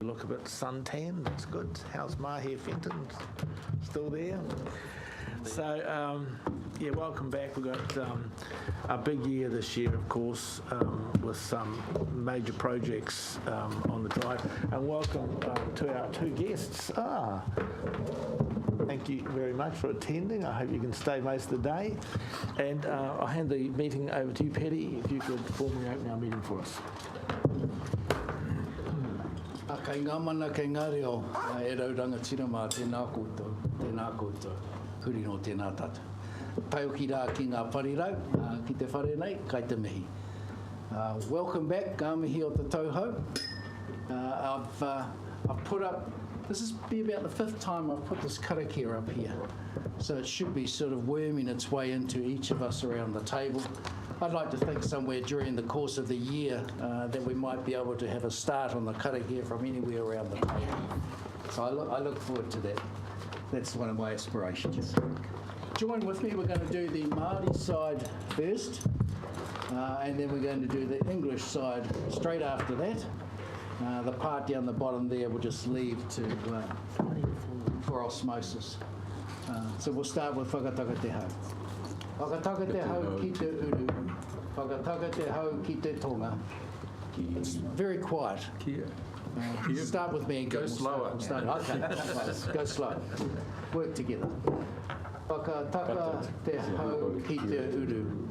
Look a bit suntan, that's good. How's Maher Fenton? Still there? So, yeah, welcome back. We've got a big year this year, of course, with some major projects on the drive. And welcome to our two guests. Thank you very much for attending. I hope you can stay most of the day. And I'll hand the meeting over to you, Petty, if you could formally open our meeting for us. Kei ngā mana kei ngā reo, e rauranga tira mā tēnā koutou, huri no tēnā tata. Pai o ki rā ki ngā wharirau, ki te whare nei, kai te mihi. Welcome back, ka mihi o te tauhou. I've put up, this is be about the fifth time I've put this karakia up here. So it should be sort of worming its way into each of us around the table. I'd like to think somewhere during the course of the year that we might be able to have a start on the karakia from anywhere around the table. So I look forward to that. That's one of my aspirations. Join with me, we're going to do the Māori side first, and then we're going to do the English side straight after that. The part down the bottom there we'll just leave for osmosis. So we'll start with whakataka te hau. Whakataka te hau ki te uru, whakataka te hau ki te tonga. It's very quiet. Start with me and go slower. Okay, go slow. Work together. Whakataka te hau ki te uru,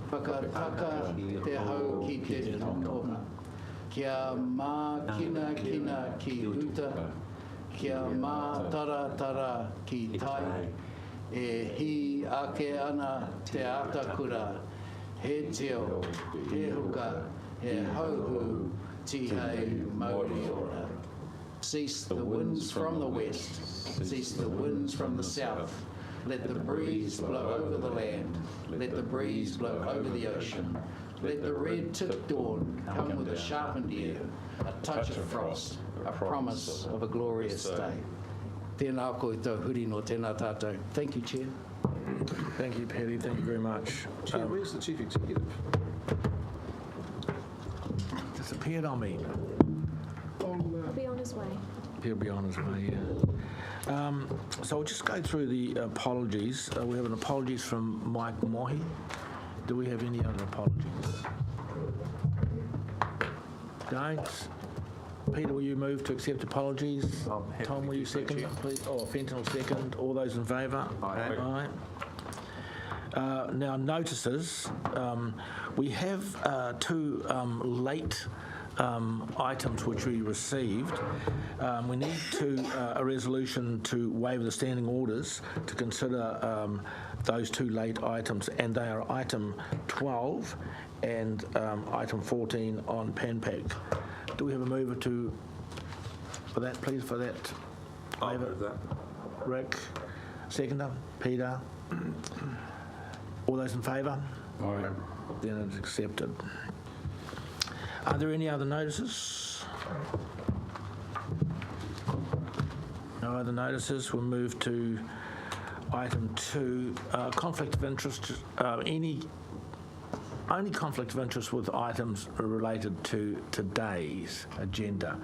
whakataka te hau ki te tonga. Kia mā kina ki uta, kia mā tara ki tai. E hi ake ana te atakura, he teo, he huka, he hauhu, tihei mauri ora. Cease the winds from the west, cease the winds from the south. Let the breeze blow over the land, let the breeze blow over the ocean. Let the red tip dawn come with a sharpened ear, a touch of frost, a promise of a glorious day. Tēnā koutou, huri no tēnā tātou. Thank you, Chair. Thank you, Petty. Thank you very much. Chair, where's the Chief Executive? Disappeared on me. He'll be on his way. He'll be on his way, yeah. So we'll just go through the apologies. We have an apologies from Mike Mohi. Do we have any other apologies? Don't. Peter, will you move to accept apologies? Tom, will you second, please? Oh, Fenton will second. All those in favour? Aye. Now, notices. We have two late items which we received. We need a resolution to waive the standing orders to consider those two late items, and they are item 12 and item 14 on PanPac. Do we have a mover for that, please, for that? I'll move that. Rick, seconder. Peter. All those in favour? Aye. Then it's accepted. Are there any other notices? No other notices. We'll move to item 2, conflict of interest. Only conflict of interest with items related to today's agenda.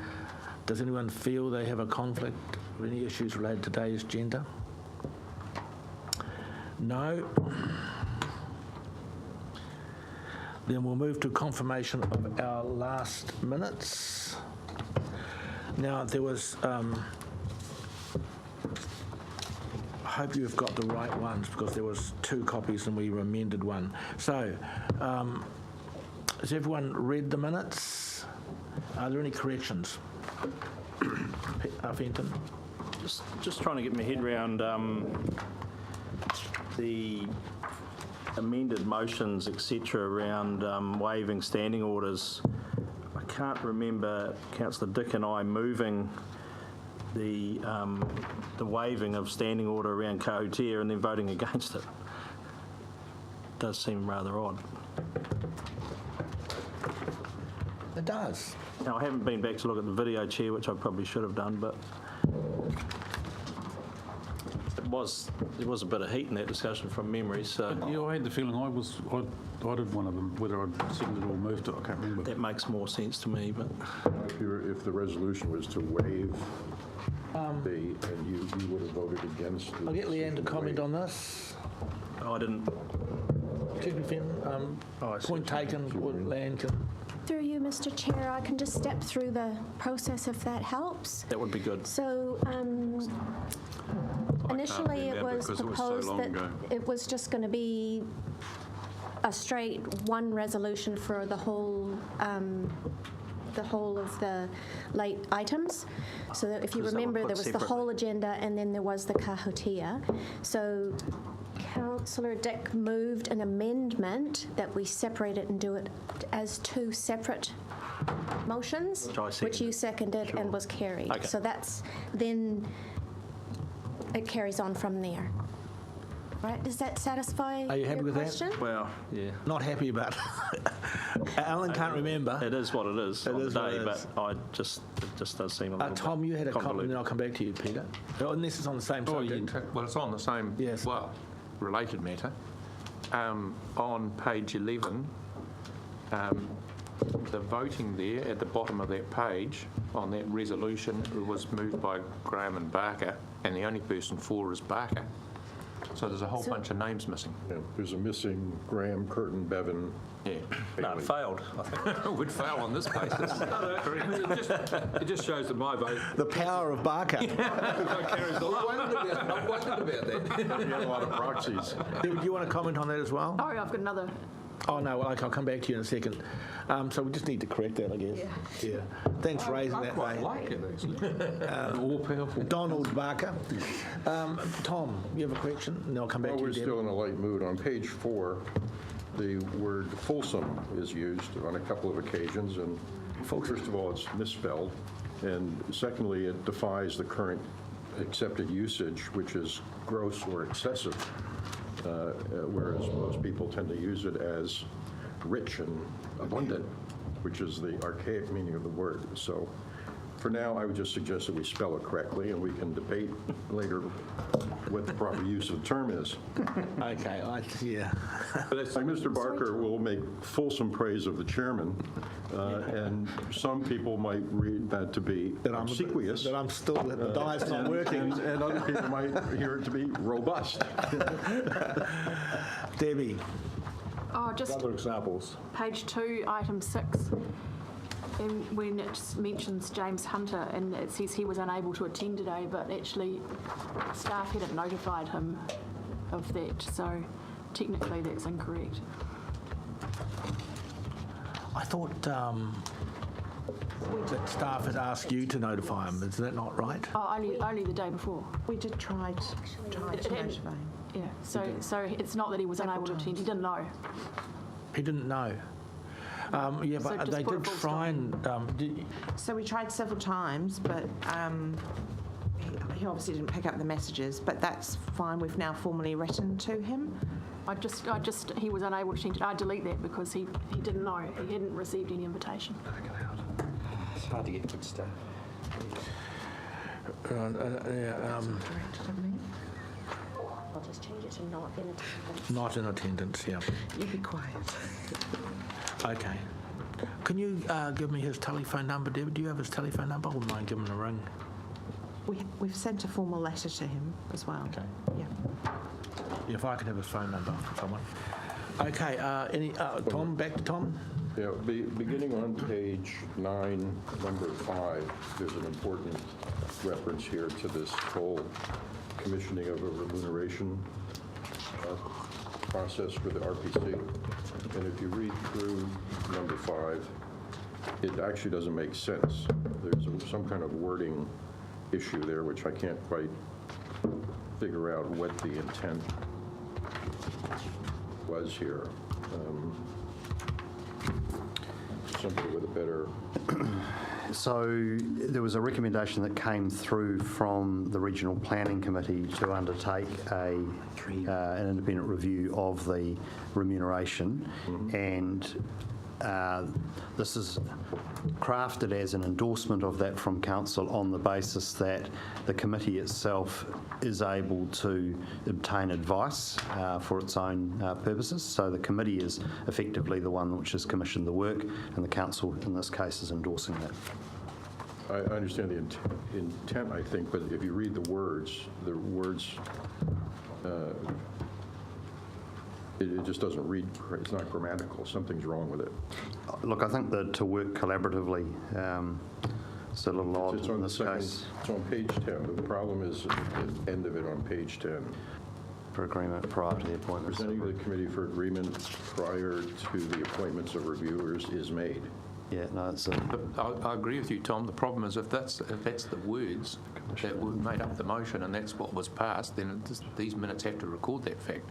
Does anyone feel they have a conflict or any issues related to today's agenda? No. Then we'll move to confirmation of our last minutes. Now, there was... I hope you've got the right ones because there was 2 copies and we amended one. So, has everyone read the minutes? Are there any corrections? Fenton? Just trying to get my head around the amended motions, etc., around waiving standing orders. I can't remember Councillor Dick and I moving the waiving of standing order around Kahutia and then voting against it. Does seem rather odd. It does. Now, I haven't been back to look at the video, Chair, which I probably should have done, but there was a bit of heat in that discussion from memory, so Yeah, I had the feeling I did one of them, whether I'd seconded or moved it, I can't remember. that makes more sense to me, but If the resolution was to waive and you would have voted against the... I'll get Leanne to decision comment waive. on this. I didn't. Excuse me, Finn. I see Point taken, Leanne can... Through you, Mr. Chair, I can just step through the process if that helps. That would be good. So initially it remember was because it was so proposed long that ago. it was just going to be a straight one resolution for the whole of the late items. So that if you Because they were remember, put there was the separately. whole agenda and then there was the kahutia. So Councillor Dick moved an amendment that we separate it and do it as two separate motions, Which I which you seconded and was carried. Okay. So that's then it carries on from there. Right? Does that satisfy Are you happy your with that? question? Well, yeah. Not happy about it. Alan can't remember. It is what it is It on is the what day, it but is. it just does seem a little Tom, bit you had a comment, and then convoluted. I'll come back to you, Peter. Unless it's on the same Oh, subject. well, it's on the same, Yes. well, related matter. On page 11, the voting there at the bottom of that page on that resolution was moved by Graham and Barker, and the only person for is Barker. So there's a whole bunch of names missing. Yeah, there's a missing Graham, Curtin, Bevan. Yeah. No, it failed, I think. It would fail on this basis. It just shows that my vote The power of Barker. carries the load. I wondered about that. You had a lot of proxies. Do you want to comment on that as well? Sorry, I've got another. Oh, no, well, I'll come back to you in a second. So we just need to correct that, I guess. Yeah. Thanks for raising I that, quite mate. like it, actually. All powerful. Donald Barker. Tom, you have a question? And then I'll come back Well, to we're you, Deb. still in a light mood. On page 4, the word fulsome is used on a couple of occasions, and first of all, it's misspelled, and secondly, it defies the current accepted usage, which is gross or excessive, whereas most people tend to use it as rich and abundant, which is the archaic meaning of the word. So for now, I would just suggest that we spell it correctly, and we can debate later what the proper use of the term is. Okay, yeah. Like Mr. Barker will make fulsome praise of the chairman, and some people might read that to be obsequious. That I'm still, that the diet's not working. And other people might hear it to be robust. Debbie, Oh, just other examples. page 2, item 6. And when it mentions James Hunter, and it says he was unable to attend today, but actually staff hadn't notified him of that, so technically that's incorrect. I thought that staff had asked you to notify him. Is that not right? Oh, only the day before. We did try to notify him. Yeah, so it's not that he was unable to attend, he didn't know. He didn't know. Yeah, So but just they put a did full try and... So we tried several times, but he obviously didn't pick up the messages, but that's fine. We've now formally written to him. He was unable to attend. I delete that because he didn't know. He hadn't received any invitation. It's hard to get good stuff. I'll just change it to not in attendance. Not in attendance, yeah. You be quiet. Okay. Can you give me his telephone number, Deb? Do you have his telephone number? I wouldn't mind giving him a ring. We've sent a formal letter to him as well. Okay. Yeah. If I could have his phone number from someone. Okay, Tom, back to Tom. Yeah, beginning on page 9, number 5, there's an important reference here to this whole commissioning of a remuneration process for the RPC. And if you read through number 5, it actually doesn't make sense. There's some kind of wording issue there, which I can't quite figure out what the intent was here. Somebody with a better... So there was a recommendation that came through from the Regional Planning Committee to undertake an independent review of the remuneration, and this is crafted as an endorsement of that from council on the basis that the committee itself is able to obtain advice for its own purposes. So the committee is effectively the one which has commissioned the work, and the council in this case is endorsing that. I understand the intent, I think, but if you read the words, it just doesn't read, it's not grammatical. Something's wrong with it. Look, I think that to work collaboratively, it's a little odd It's on in the this second, case. it's on page 10. The problem is at the end of it on page 10. For agreement prior to the appointment. Presenting the committee for agreement prior to the appointments of reviewers is made. Yeah, no, it's I agree with you, Tom. The problem is if that's the words that were made up the motion and that's what was passed, then these minutes have to record that fact.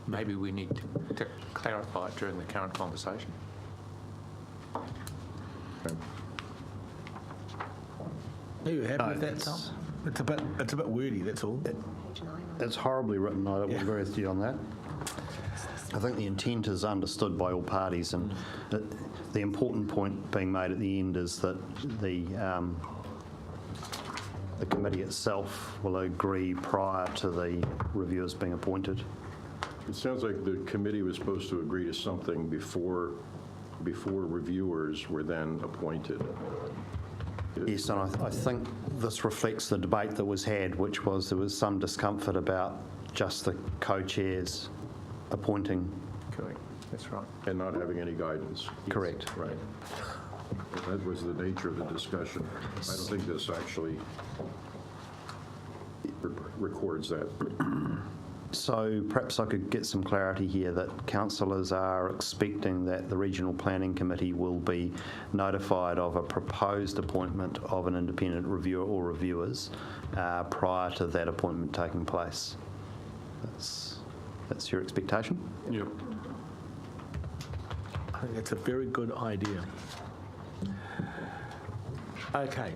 Maybe we need to clarify it during the current conversation. Okay. Are you happy with that, Tom? It's a bit wordy, that's all. It's horribly written. I would agree with you on that. I think the intent is understood by all parties, and the important point being made at the end is that the committee itself will agree prior to the reviewers being appointed. It sounds like the committee was supposed to agree to something before reviewers were then appointed. Yes, and I think this reflects the debate that was had, which was there was some discomfort about just the co-chairs appointing. Correct. That's right. And not having any guidance. Correct. Right. That was the nature of the discussion. I don't think this actually records that. So perhaps I could get some clarity here that councillors are expecting that the Regional Planning Committee will be notified of a proposed appointment of an independent reviewer or reviewers prior to that appointment taking place. That's your expectation? Yep. I think that's a very good idea. Okay.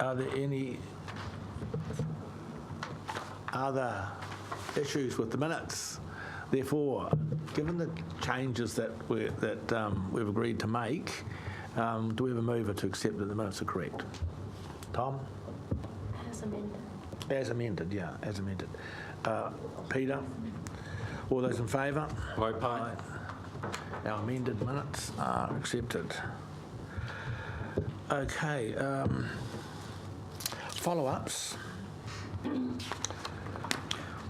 Are there any other issues with the minutes? Therefore, given the changes that we've agreed to make, do we have a mover to accept that the minutes are correct? Tom? As amended. As amended, yeah, as amended. Peter? All those in favour? Aye. Our amended minutes are accepted. Okay. Follow-ups?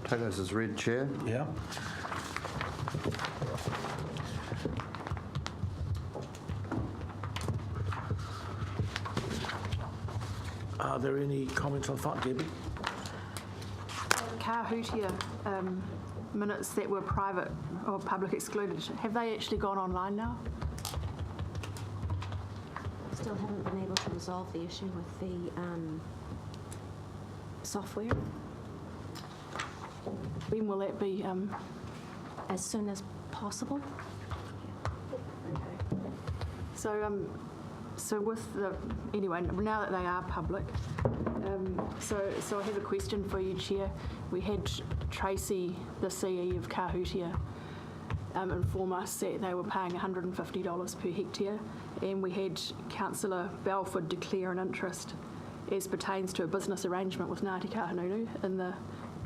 Take those as read, Chair. Yeah. Are there any comments on that, Debbie? Kahootia minutes that were private or public excluded, have they actually gone online now? Still haven't been able to resolve the issue with the software. When will that be? As soon as possible. So with the, anyway, now that they are public, so I have a question for you, Chair. We had Tracy, the CE of Kahootia, inform us that they were paying $150 per hectare, and we had Councillor Belford declare an interest as pertains to a business arrangement with Ngāti Kahungunu in the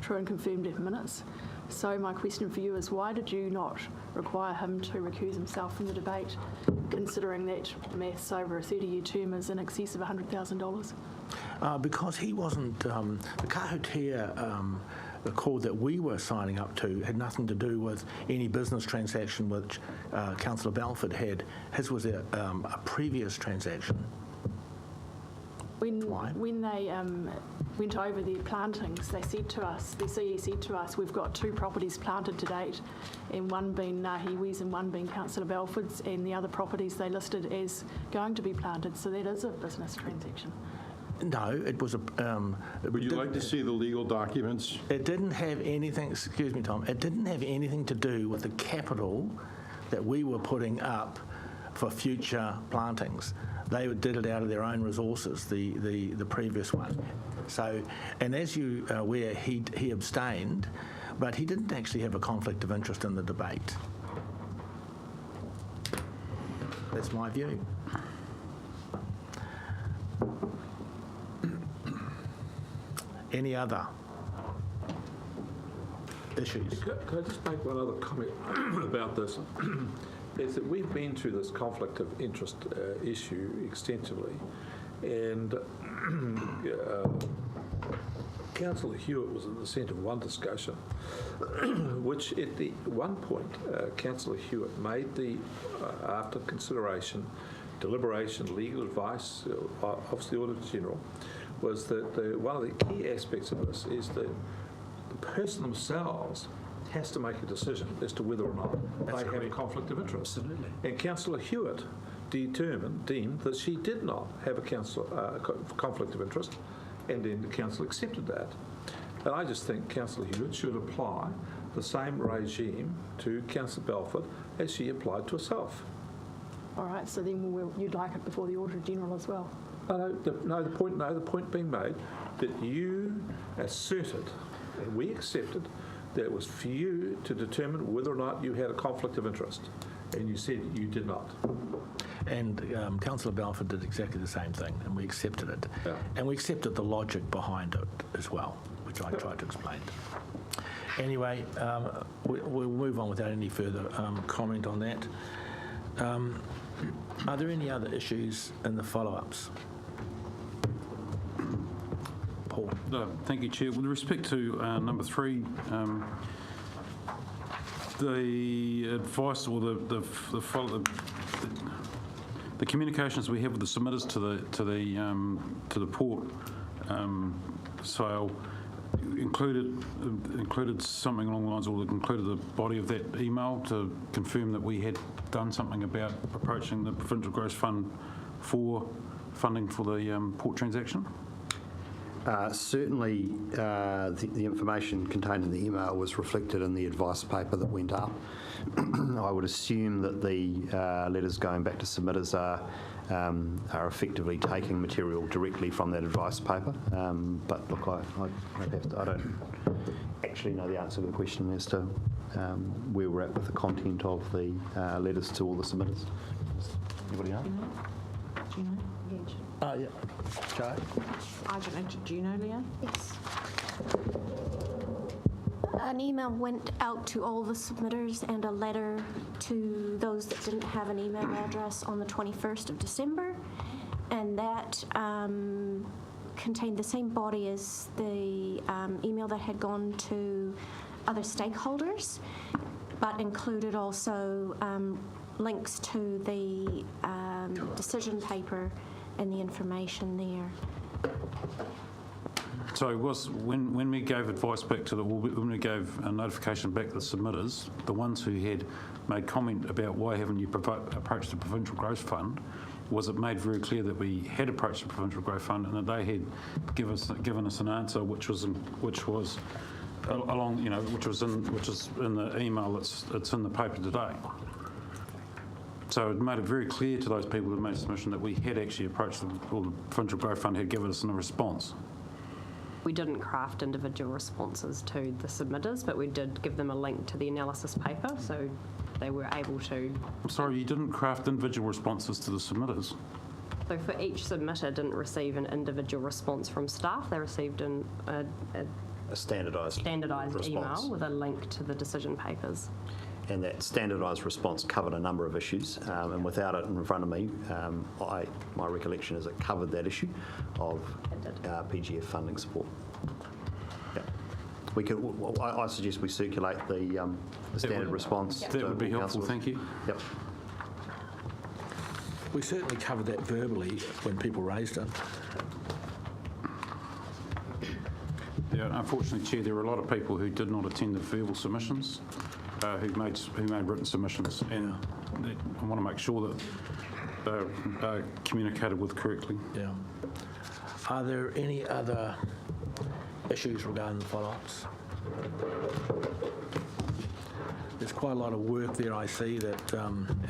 true and confirmed minutes. So my question for you is, why did you not require him to recuse himself from the debate, considering that maths over a 30-year term is in excess of $100,000? Because he wasn't, the Kahootia accord that we were signing up to had nothing to do with any business transaction which Councillor Belford had. His was a previous transaction. When they went over their plantings, they said to us, the CE said to us, we've got 2 properties planted to date, and one being Ngahiwi's and one being Councillor Belford's, and the other properties they listed as going to be planted, so that is a business transaction. No, it was a... Would you like to see the legal documents? It didn't have anything, excuse me, Tom, it didn't have anything to do with the capital that we were putting up for future plantings. They did it out of their own resources, the previous one. So, and as you are aware, he abstained, but he didn't actually have a conflict of interest in the debate. That's my view. Any other issues? Could I just make one other comment about this? Is that we've been through this conflict of interest issue extensively, and Councillor Hewitt was at the centre of one discussion, which at the one point, Councillor Hewitt made the, after consideration, deliberation, legal advice of the Auditor General, was that one of the key aspects of this is that the person themselves has to make a decision as to whether or not they have a conflict of interest. Absolutely. And Councillor Hewitt deemed that she did not have a conflict of interest, and then the council accepted that. And I just think Councillor Hewitt should apply the same regime to Councillor Belford as she applied to herself. All right, so then you'd like it before the Auditor General as well? The point being made that you asserted, and we accepted, that it was for you to determine whether or not you had a conflict of interest, and you said you did not. And Councillor Balfour did exactly the same thing, and we accepted it. Yeah. And we accepted the logic behind it as well, which I tried to explain. Anyway, we'll move on without any further comment on that. Are there any other issues in the follow-ups? Paul. Thank you, Chair. With respect to number 3, the advice or the communications we have with the submitters to the port sale included something along the lines, or included the body of that email to confirm that we had done something about approaching the Provincial Growth Fund for funding for the port transaction. Certainly, the information contained in the email was reflected in the advice paper that went up. I would assume that the letters going back to submitters are effectively taking material directly from that advice paper. But look, I don't actually know the answer to the question as to where we're at with the content of the letters to all the submitters. Anybody know? Do you know? Yeah. Joe? I don't know. Do you know, Leanne? Yes. An email went out to all the submitters and a letter to those that didn't have an email address on the 21st of December, and that contained the same body as the email that had gone to other stakeholders, but included also links to the decision paper and the information there. So when we gave advice back to when we gave a notification back to the submitters, the ones who had made comment about why haven't you approached the Provincial Growth Fund, was it made very clear that we had approached the Provincial Growth Fund and that they had given us an answer which was along, which is in the email that's in the paper today. So it made it very clear to those people who made a submission that we had actually approached them, or the Provincial Growth Fund had given us a response. We didn't craft individual responses to the submitters, but we did give them a link to the analysis paper, so they were able to... I'm sorry, you didn't craft individual responses to the submitters? So for each submitter didn't receive an individual response from staff, they received a standardised response. Email with a link to the decision papers. And that standardised response covered a number of issues, and without it in front of me, my recollection is it covered that issue of PGF funding support. Yeah. We could. I suggest we circulate the standard response. That would be helpful. Thank you. Yep. We certainly covered that verbally when people raised it. Yeah, unfortunately, Chair, there were a lot of people who did not attend the verbal submissions. Who made written submissions, and I want to make sure that they're communicated with correctly. Yeah. Are there any other issues regarding the follow-ups? There's quite a lot of work there, I see, that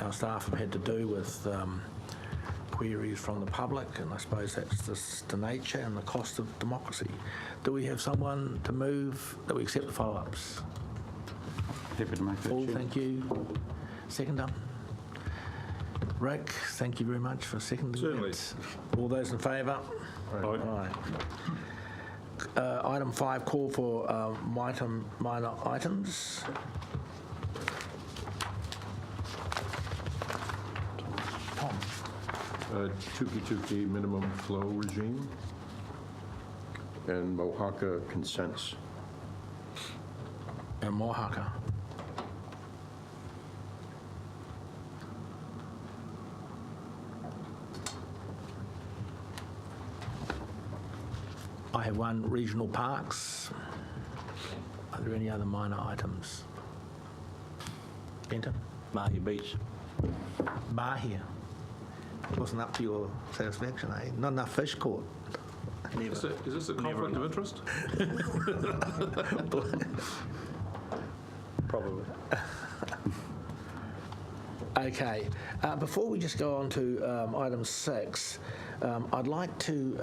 our staff have had to do with queries from the public, and I suppose that's just the nature and the cost of democracy. Do we have someone to move that we accept the follow-ups? Happy to make that, Paul, Chair. thank you. Seconder. Rick, thank you very much for seconding Certainly. that. All those in favour? Aye. Item 5, call for minor items. Tom. Tuki minimum flow regime and Mohaka consents. And Mohaka. I have one, regional parks. Are there any other minor items? Benton? Mahi Beach. Mahia. Wasn't up to your satisfaction, eh? Not enough fish caught. Is this a conflict of interest? Probably. Okay. Before we just go on to item 6, I'd like to...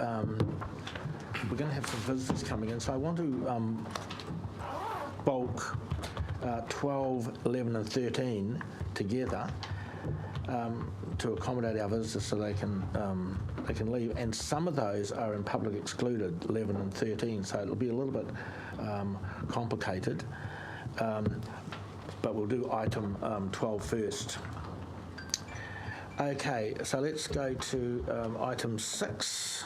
we're going to have some visitors coming in, so I want to bulk 12, 11 and 13 together to accommodate our visitors so they can leave. And some of those are in public excluded, 11 and 13, so it'll be a little bit complicated. But we'll do item 12 first. Okay, so let's go to item 6.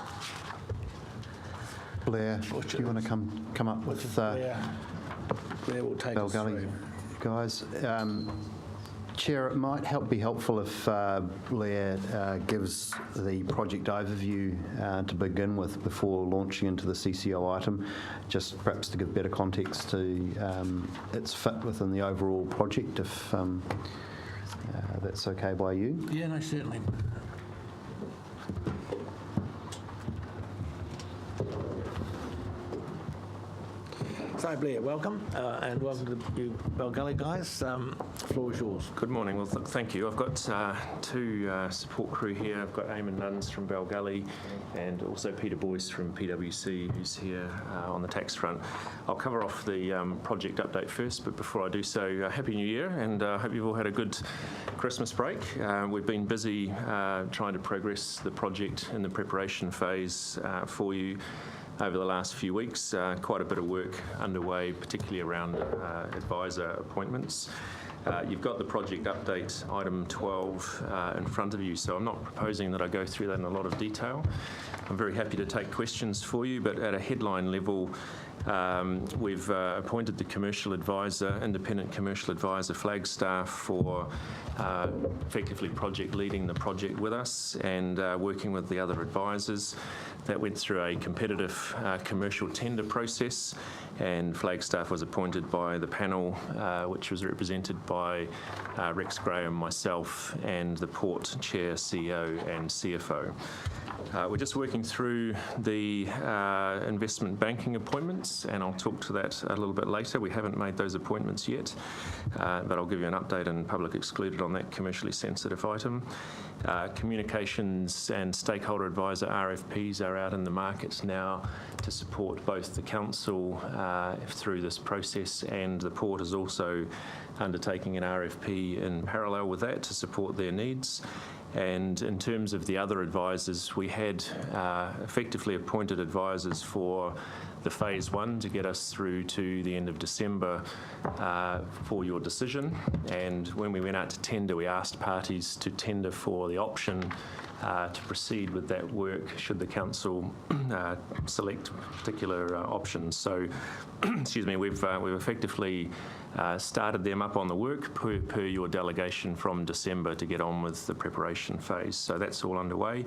Blair, do you want to come up with Blair will take Bell us Gully through. guys? Chair, it might be helpful if Blair gives the project overview to begin with before launching into the CCO item, just perhaps to give better context to its fit within the overall project, if that's okay by you. Yeah, no, certainly. So Blair, welcome, and welcome to you Bell Gully guys. The floor is yours. Good morning. Well, thank you. I've got two support crew here. I've got Eamon Nuns from Bell Gully and also Peter Boyce from PwC, who's here on the tax front. I'll cover off the project update first, but before I do so, Happy New Year, and I hope you've all had a good Christmas break. We've been busy trying to progress the project in the preparation phase for you over the last few weeks. Quite a bit of work underway, particularly around advisor appointments. You've got the project update, item 12, in front of you, so I'm not proposing that I go through that in a lot of detail. I'm very happy to take questions for you, but at a headline level, we've appointed the commercial advisor, independent commercial advisor, Flagstaff, for effectively project leading the project with us and working with the other advisors. That went through a competitive commercial tender process, and Flagstaff was appointed by the panel, which was represented by Rex Graham, myself, and the Port Chair, CEO and CFO. We're just working through the investment banking appointments, and I'll talk to that a little bit later. We haven't made those appointments yet, but I'll give you an update in public excluded on that commercially sensitive item. Communications and stakeholder advisor RFPs are out in the markets now to support both the council through this process, and the port is also undertaking an RFP in parallel with that to support their needs. And in terms of the other advisors, we had effectively appointed advisors for the phase 1 to get us through to the end of December for your decision. And when we went out to tender, we asked parties to tender for the option to proceed with that work should the council select particular options. So, excuse me, we've effectively started them up on the work per your delegation from December to get on with the preparation phase. So that's all underway.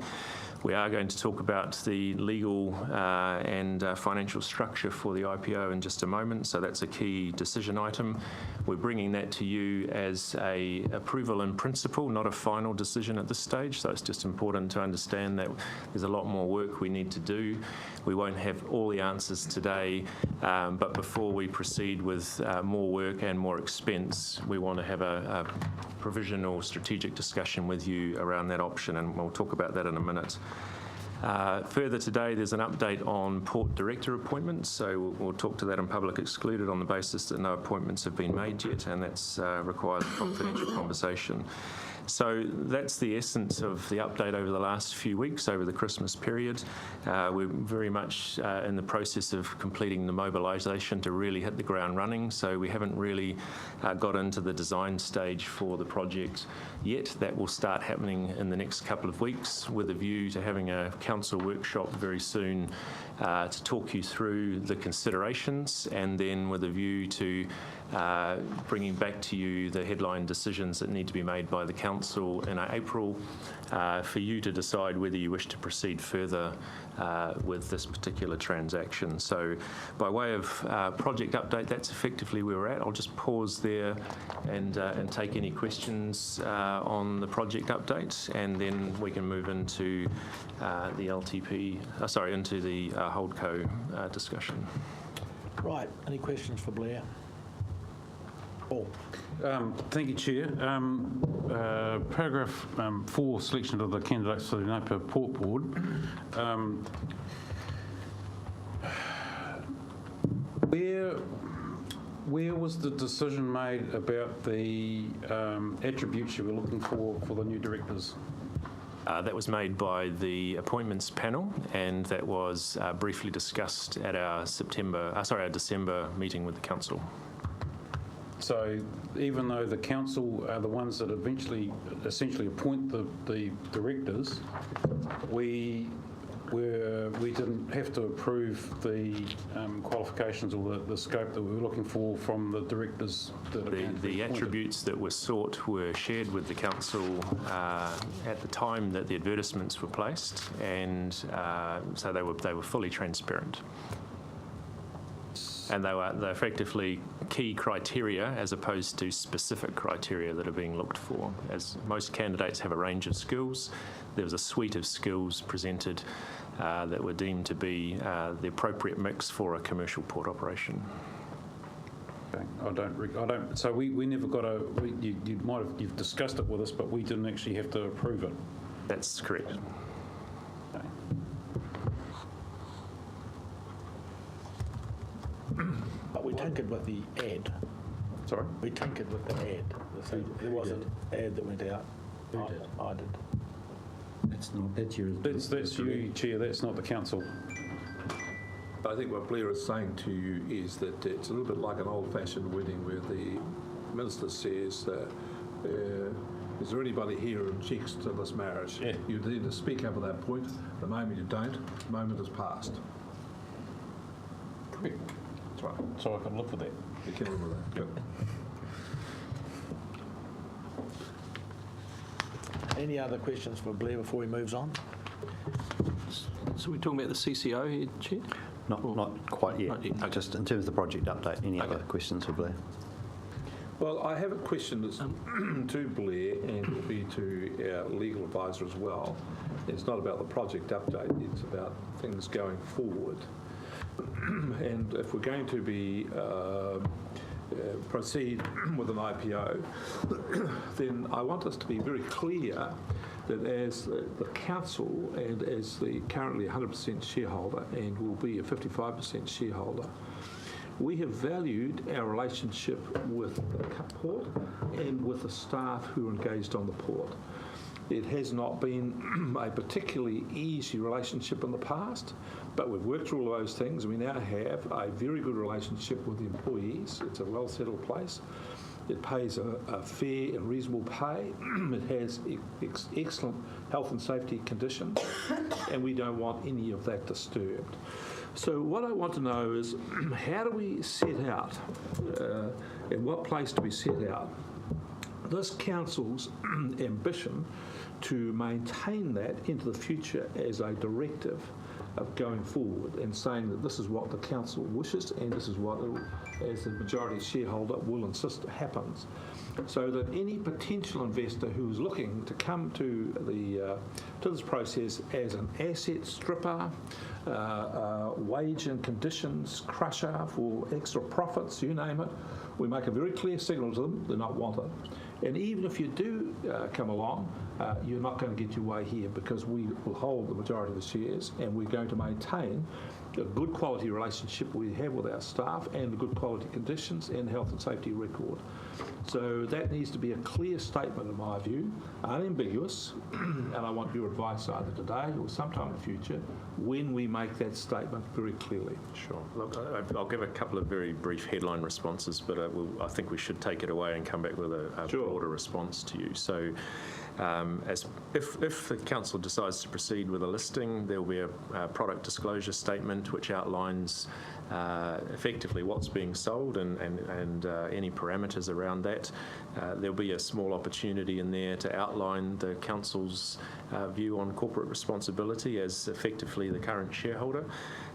We are going to talk about the legal and financial structure for the IPO in just a moment, so that's a key decision item. We're bringing that to you as a approval in principle, not a final decision at this stage, so it's just important to understand that there's a lot more work we need to do. We won't have all the answers today, but before we proceed with more work and more expense, we want to have a provisional strategic discussion with you around that option, and we'll talk about that in a minute. Further today, there's an update on port director appointments, so we'll talk to that in public excluded on the basis that no appointments have been made yet, and that's requires a confidential conversation. So that's the essence of the update over the last few weeks, over the Christmas period. We're very much in the process of completing the mobilisation to really hit the ground running, so we haven't really got into the design stage for the project yet. That will start happening in the next couple of weeks, with a view to having a council workshop very soon to talk you through the considerations, and then with a view to bringing back to you the headline decisions that need to be made by the council in April for you to decide whether you wish to proceed further with this particular transaction. So by way of project update, that's effectively where we're at. I'll just pause there and take any questions on the project update, and then we can move into the LTP, into the Holdco discussion. Right, any questions for Blair? Paul. Thank you, Chair. Paragraph 4, selection of the candidates for the Napier Port Board. Where was the decision made about the attributes you were looking for the new directors? That was made by the appointments panel, and that was briefly discussed at our December meeting with the council. So even though the council are the ones that essentially appoint the directors, we didn't have to approve the qualifications or the scope that we were looking for from the directors. The attributes that were sought were shared with the council at the time that the advertisements were placed, and so they were fully transparent. And they're effectively key criteria as opposed to specific criteria that are being looked for. As most candidates have a range of skills, there was a suite of skills presented that were deemed to be the appropriate mix for a commercial port operation. Okay. So we never got you've discussed it with us, but we didn't actually have to approve it. That's correct. Okay. But we tinkered with the ad. Sorry? We tinkered with the ad. So there was an ad that went out. Who did? I did. That's your... That's you, Chair, that's not the council. I think what Blair is saying to you is that it's a little bit like an old-fashioned wedding where the minister says, is there anybody here who objects to this marriage? Yeah. You need to speak up at that point. The moment you don't, the moment has passed. Correct. That's right. So I can live with that. You can live with that. Good. Any other questions for Blair before he moves on? So we're talking about the CCO here, Chair? Not quite yet. Not yet, okay. Just in terms of the project update. Any other questions for Blair? Well, I have a question that's to Blair and will be to our legal advisor as well. It's not about the project update, it's about things going forward. And if we're going to be proceed with an IPO, then I want us to be very clear that as the council and as the currently 100% shareholder and will be a 55% shareholder, we have valued our relationship with the port and with the staff who are engaged on the port. It has not been a particularly easy relationship in the past, but we've worked through all of those things. We now have a very good relationship with the employees. It's a well-settled place. It pays a fair and reasonable pay. It has excellent health and safety conditions, and we don't want any of that disturbed. So what I want to know is, how do we set out, in what place do we set out this council's ambition to maintain that into the future as a directive of going forward, and saying that this is what the council wishes and this is what, as the majority shareholder, will insist happens, so that any potential investor who is looking to come to this process as an asset stripper, wage and conditions crusher for extra profits, you name it, we make a very clear signal to them they're not wanted. And even if you do come along, you're not going to get your way here, because we will hold the majority of the shares and we're going to maintain a good quality relationship we have with our staff and the good quality conditions and health and safety record. So that needs to be a clear statement, in my view, unambiguous, and I want your advice either today or sometime in the future when we make that statement very clearly. Sure. Look, I'll give a couple of very brief headline responses, but I think we should take it away and come back with a broader response to you. So if the council decides to proceed with a listing, there will be a product disclosure statement which outlines effectively what's being sold and any parameters around that. There'll be a small opportunity in there to outline the council's view on corporate responsibility as effectively the current shareholder.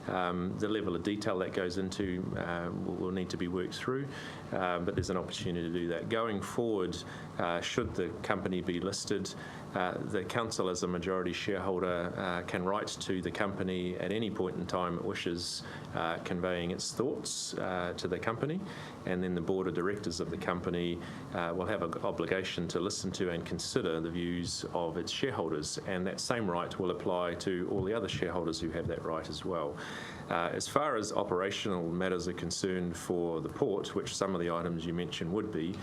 The level of detail that goes into will need to be worked through, but there's an opportunity to do that. Going forward, should the company be listed, the council as a majority shareholder can write to the company at any point in time it wishes, conveying its thoughts to the company, and then the board of directors of the company will have an obligation to listen to and consider the views of its shareholders, and that same right will apply to all the other shareholders who have that right as well. As far as operational matters are concerned for the port, which some of the items you mentioned would be,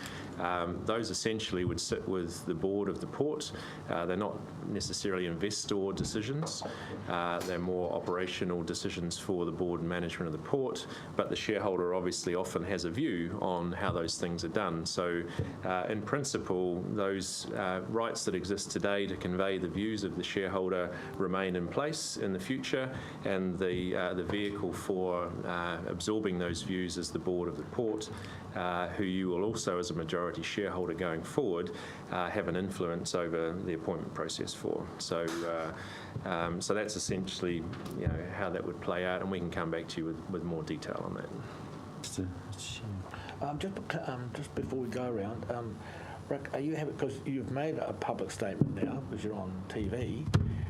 those essentially would sit with the board of the port. They're not necessarily investor decisions. They're more operational decisions for the board and management of the port, but the shareholder obviously often has a view on how those things are done. So in principle, those rights that exist today to convey the views of the shareholder remain in place in the future, and the vehicle for absorbing those views is the board of the port, who you will also, as a majority shareholder going forward, have an influence over the appointment process for. So that's essentially how that would play out, and we can come back to you with more detail on that. Just before we go around, Rick, are you happy, because you've made a public statement now because you're on TV,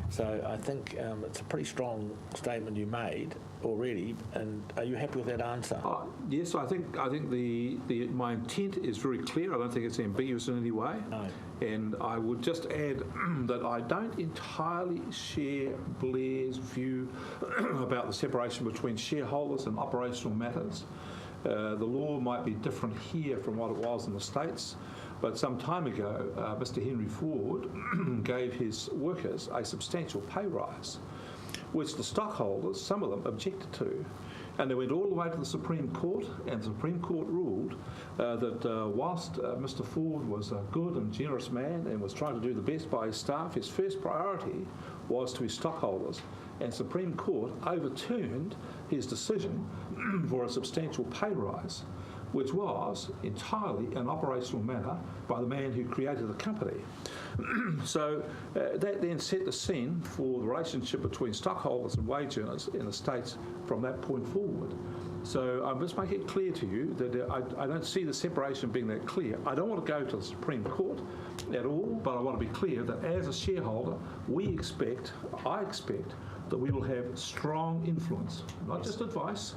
so I think it's a pretty strong statement you made already, and are you happy with that answer? Yes, I think my intent is very clear. I don't think it's ambiguous in any way. No. And I would just add that I don't entirely share Blair's view about the separation between shareholders and operational matters. The law might be different here from what it was in the States, but some time ago, Mr. Henry Ford gave his workers a substantial pay rise, which the stockholders, some of them, objected to. And they went all the way to the Supreme Court, and the Supreme Court ruled that whilst Mr. Ford was a good and generous man and was trying to do the best by his staff, his first priority was to his stockholders. And Supreme Court overturned his decision for a substantial pay rise, which was entirely an operational matter by the man who created the company. So that then set the scene for the relationship between stockholders and wage earners in the States from that point forward. So I must make it clear to you that I don't see the separation being that clear. I don't want to go to the Supreme Court at all, but I want to be clear that as a shareholder, I expect that we will have strong influence, not just advice,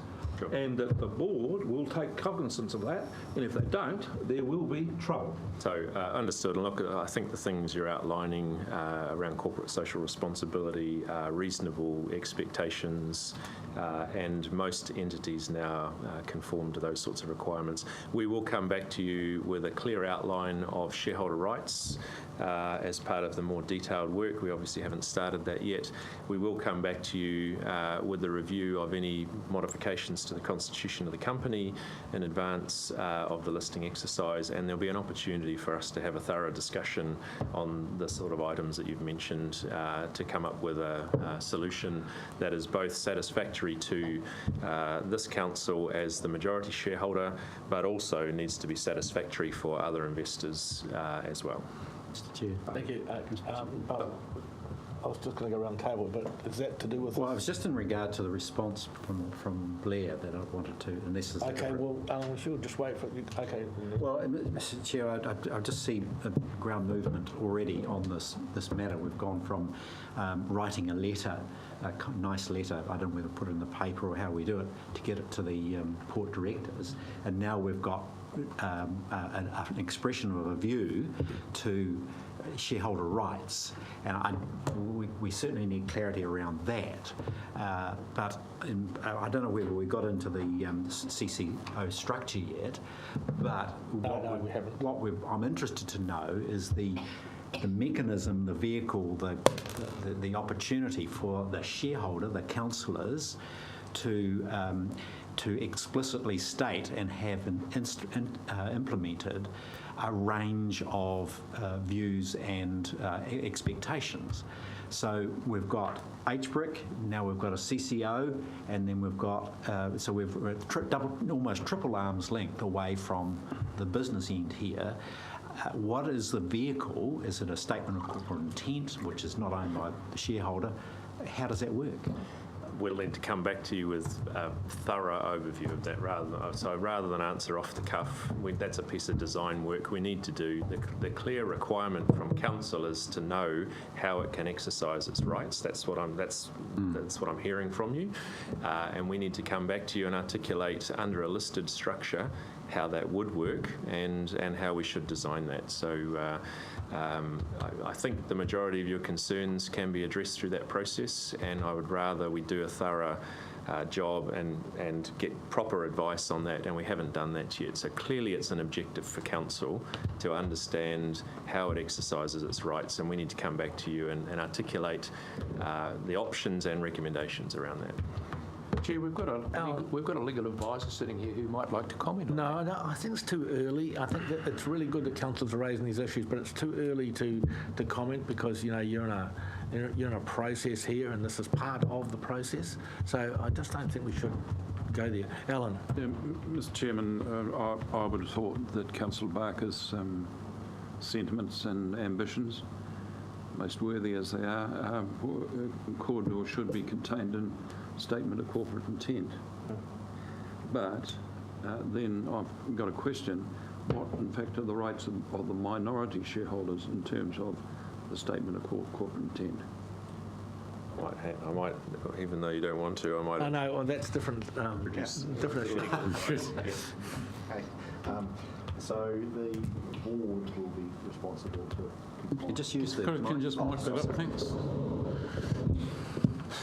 and that the board will take cognizance of that, and if they don't, there will be trouble. So understood. And look, I think the things you're outlining around corporate social responsibility are reasonable expectations, and most entities now conform to those sorts of requirements. We will come back to you with a clear outline of shareholder rights as part of the more detailed work. We obviously haven't started that yet. We will come back to you with the review of any modifications to the constitution of the company in advance of the listing exercise, and there'll be an opportunity for us to have a thorough discussion on the sort of items that you've mentioned to come up with a solution that is both satisfactory to this council as the majority shareholder, but also needs to be satisfactory for other investors as well. Mr. Chair. Thank you. I was just going to go around the table, but is that to do with... Well, I was just in regard to the response from Blair that I wanted to, and this is... Okay, well, we should just wait for... Okay. Well, Mr. Chair, I just see a ground movement already on this matter. We've gone from writing a letter, a nice letter, I don't know whether to put it in the paper or how we do it, to get it to the port directors, and now we've got an expression of a view to shareholder rights, and we certainly need clarity around that. But I don't know whether we got into the CCO structure yet, but No, we haven't. I'm interested to know is the mechanism, the vehicle, the opportunity for the shareholder, the councillors, to explicitly state and have implemented a range of views and expectations. So we've got HBRIC, now we've got a CCO, and then we've got, so we're almost triple arm's length away from the business end here. What is the vehicle? Is it a statement of corporate intent, which is not owned by the shareholder? How does that work? We'll need to come back to you with a thorough overview of that rather than answer off the cuff. That's a piece of design work we need to do. The clear requirement from council is to know how it can exercise its rights. That's what I'm hearing from you, and we need to come back to you and articulate under a listed structure how that would work and how we should design that. So I think the majority of your concerns can be addressed through that process, and I would rather we do a thorough job and get proper advice on that, and we haven't done that yet. So clearly it's an objective for council to understand how it exercises its rights, and we need to come back to you and articulate the options and recommendations around that. Chair, we've got a legal advisor sitting here who might like to comment on that. No, I think it's too early. I think that it's really good that councillors are raising these issues, but it's too early to comment because you're in a process here, and this is part of the process. So I just don't think we should go there. Alan. Yeah, Mr. Chairman, I would have thought that Councillor Barker's sentiments and ambitions, most worthy as they are, could or should be contained in statement of corporate intent. But then I've got a question. What, in fact, are the rights of the minority shareholders in terms of the statement of corporate intent? I might, even though you don't want to, I might... I know, well, that's different. Different issue. Okay. So the board will be responsible to... Just use the... Can you just mic that up, thanks?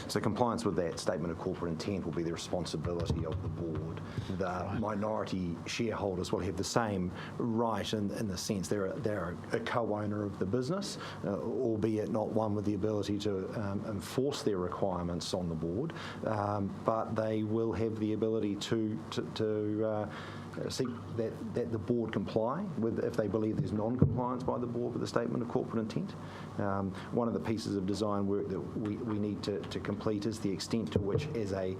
So compliance with that statement of corporate intent will be the responsibility of the board. The minority shareholders will have the same right in the sense they're a co-owner of the business, albeit not one with the ability to enforce their requirements on the board, but they will have the ability to seek that the board comply with if they believe there's non-compliance by the board with the statement of corporate intent. One of the pieces of design work that we need to complete is the extent to which, as a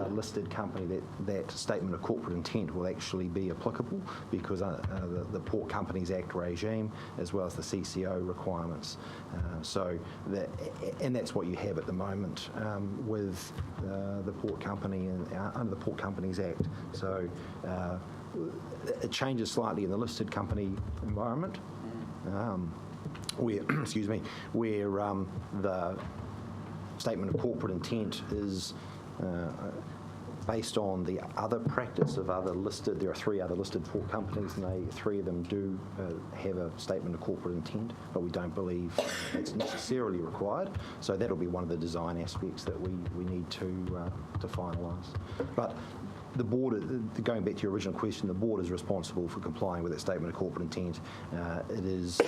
listed company, that statement of corporate intent will actually be applicable, because the Port Companies Act regime, as well as the CCO requirements. And that's what you have at the moment with the Port Company and under the Port Companies Act. So it changes slightly in the listed company environment, where the statement of corporate intent is based on the other practice of other listed. There are 3 other listed port companies, and 3 of them do have a statement of corporate intent, but we don't believe it's necessarily required. So that'll be one of the design aspects that we need to finalise. But the board, going back to your original question, the board is responsible for complying with that statement of corporate intent. It is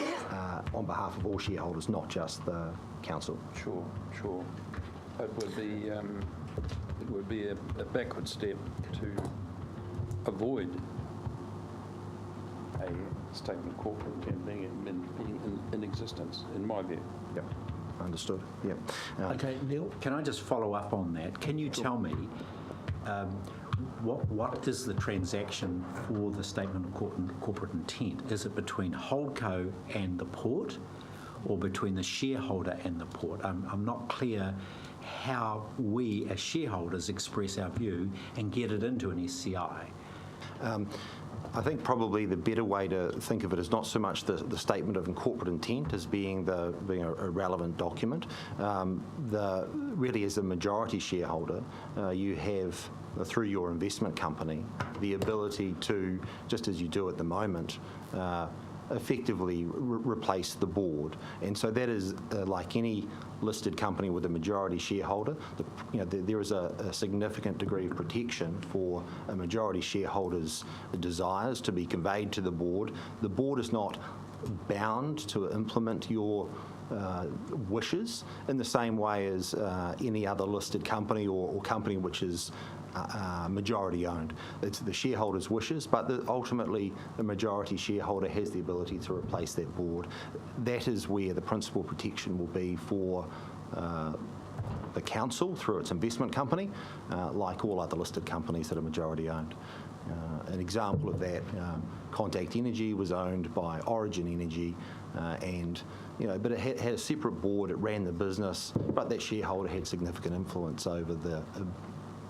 on behalf of all shareholders, not just the council. Sure. It would be a backward step to avoid a statement of corporate intent being in existence, in my view. Yep. Understood. Yep. Okay, Neil. Can I just follow up on that? Can you tell me what is the transaction for the statement of corporate intent? Is it between Holdco and the port, or between the shareholder and the port? I'm not clear how we as shareholders express our view and get it into an SCI. I think probably the better way to think of it is not so much the statement of corporate intent as being a relevant document. Really, as a majority shareholder, you have, through your investment company, the ability to, just as you do at the moment, effectively replace the board. And so that is like any listed company with a majority shareholder. There is a significant degree of protection for a majority shareholder's desires to be conveyed to the board. The board is not bound to implement your wishes in the same way as any other listed company or company which is majority owned. It's the shareholders' wishes, but ultimately the majority shareholder has the ability to replace that board. That is where the principal protection will be for the council through its investment company, like all other listed companies that are majority owned. An example of that, Contact Energy was owned by Origin Energy, but it had a separate board. It ran the business, but that shareholder had significant influence over the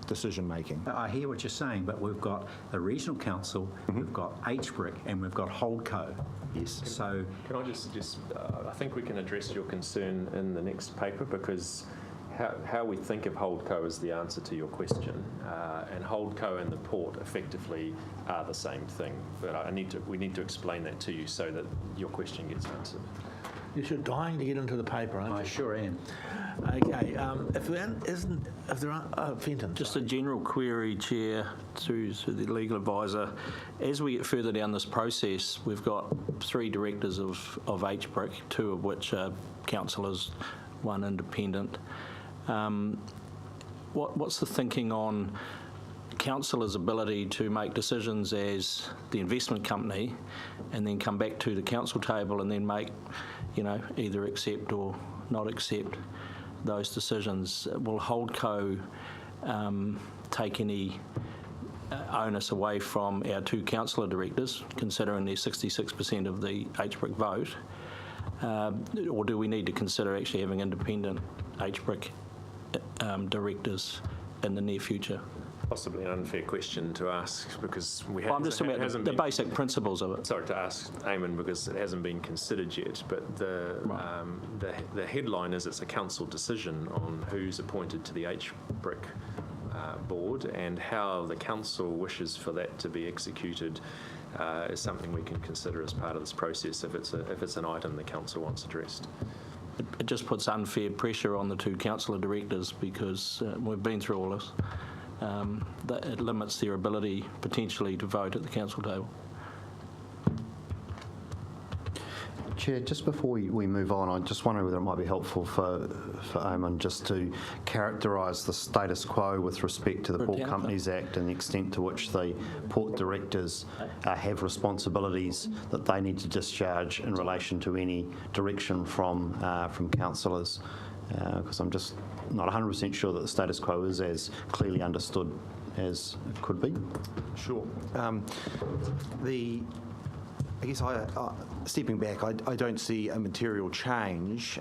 decision making. I hear what you're saying, but we've got a regional council, we've got HBRIC, and we've got Holdco. Yes. So can I just I think we can address your concern in the next paper, because how we think of Holdco is the answer to your question, and Holdco and the port effectively are the same thing. But we need to explain that to you so that your question gets answered. You're dying to get into the paper, aren't you? I sure am. Okay. If there aren't, Fenton. Just a general query, Chair, to the legal advisor. As we get further down this process, we've got 3 directors of HBRIC, 2 of which are councillors, 1 independent. What's the thinking on councillors' ability to make decisions as the investment company and then come back to the council table and then make, either accept or not accept those decisions? Will Holdco take any onus away from our 2 councillor directors, considering they're 66% of the HBRIC vote? Or do we need to consider actually having independent HBRIC directors in the near future? Possibly an unfair question to ask, because I'm just talking about the basic principles of it. Sorry to ask Eamon, because it hasn't been considered yet, but the headline is it's a council decision on who's appointed to the HBRIC board, and how the council wishes for that to be executed is something we can consider as part of this process if it's an item the council wants addressed. It just puts unfair pressure on the 2 councillor directors, because we've been through all this. That it limits their ability potentially to vote at the council table. Chair, just before we move on, I just wonder whether it might be helpful for Eamon just to characterise the status quo with respect to the Port Companies Act and the extent to which the port directors have responsibilities that they need to discharge in relation to any direction from councillors. Because I'm just not 100% sure that the status quo is as clearly understood as it could be. Sure. I guess stepping back, I don't see a material change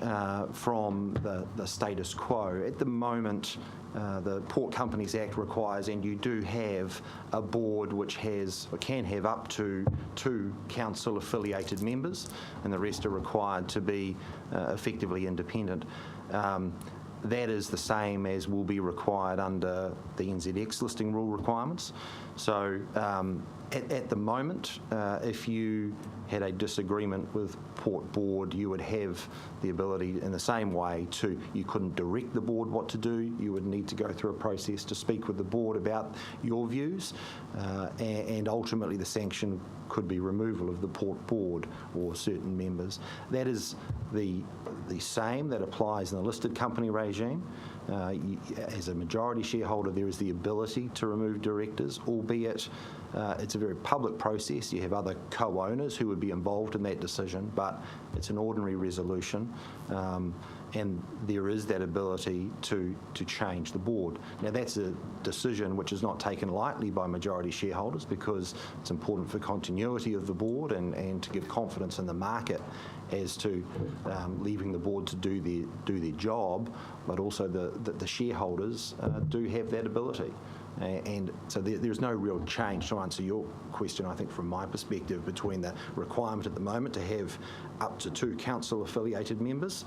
from the status quo. At the moment, the Port Companies Act requires, and you do have a board which can have up to 2 council-affiliated members, and the rest are required to be effectively independent. That is the same as will be required under the NZX listing rule requirements. So at the moment, if you had a disagreement with Port Board, you would have the ability in the same way you couldn't direct the board what to do. You would need to go through a process to speak with the board about your views, and ultimately the sanction could be removal of the Port Board or certain members. That is the same that applies in the listed company regime. As a majority shareholder, there is the ability to remove directors, albeit it's a very public process. You have other co-owners who would be involved in that decision, but it's an ordinary resolution, and there is that ability to change the board. Now, that's a decision which is not taken lightly by majority shareholders, because it's important for continuity of the board and to give confidence in the market as to leaving the board to do their job, but also the shareholders do have that ability. And so there's no real change, to answer your question, I think, from my perspective, between the requirement at the moment to have up to 2 council-affiliated members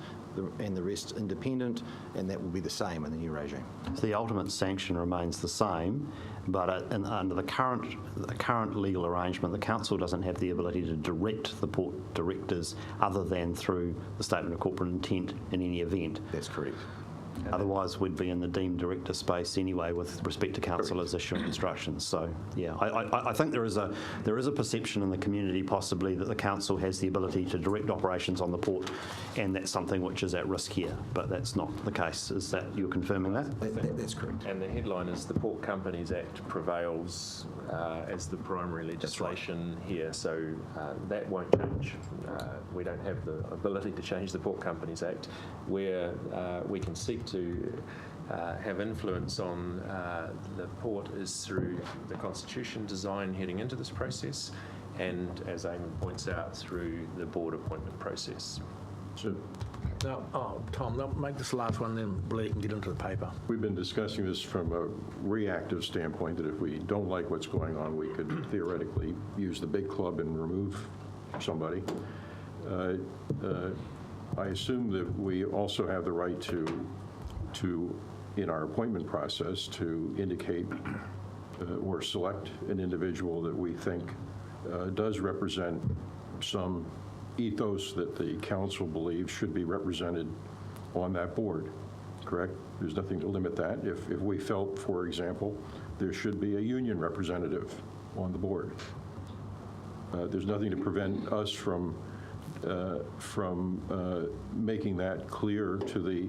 and the rest independent, and that will be the same in the new regime. So the ultimate sanction remains the same, but under the current legal arrangement, the council doesn't have the ability to direct the port directors other than through the statement of corporate intent in any event. That's correct. Otherwise, we'd be in the deemed director space anyway with respect to councillors issuing instructions. So, yeah, I think there is a perception in the community possibly that the council has the ability to direct operations on the port, and that's something which is at risk here. But that's not the case. Is that you're confirming that? That's correct. And the headline is the Port Companies Act prevails as the primary legislation here, so that won't change. We don't have the ability to change the Port Companies Act. Where we can seek to have influence on the port is through the constitution design heading into this process, and as Eamon points out, through the board appointment process. So Now, Tom, make this last one, then Blair can get into the paper. we've been discussing this from a reactive standpoint, that if we don't like what's going on, we could theoretically use the big club and remove somebody. I assume that we also have the right to in our appointment process, to indicate or select an individual that we think does represent some ethos that the council believes should be represented on that board, correct? There's nothing to limit that. If we felt, for example, there should be a union representative on the board, there's nothing to prevent us from making that clear to the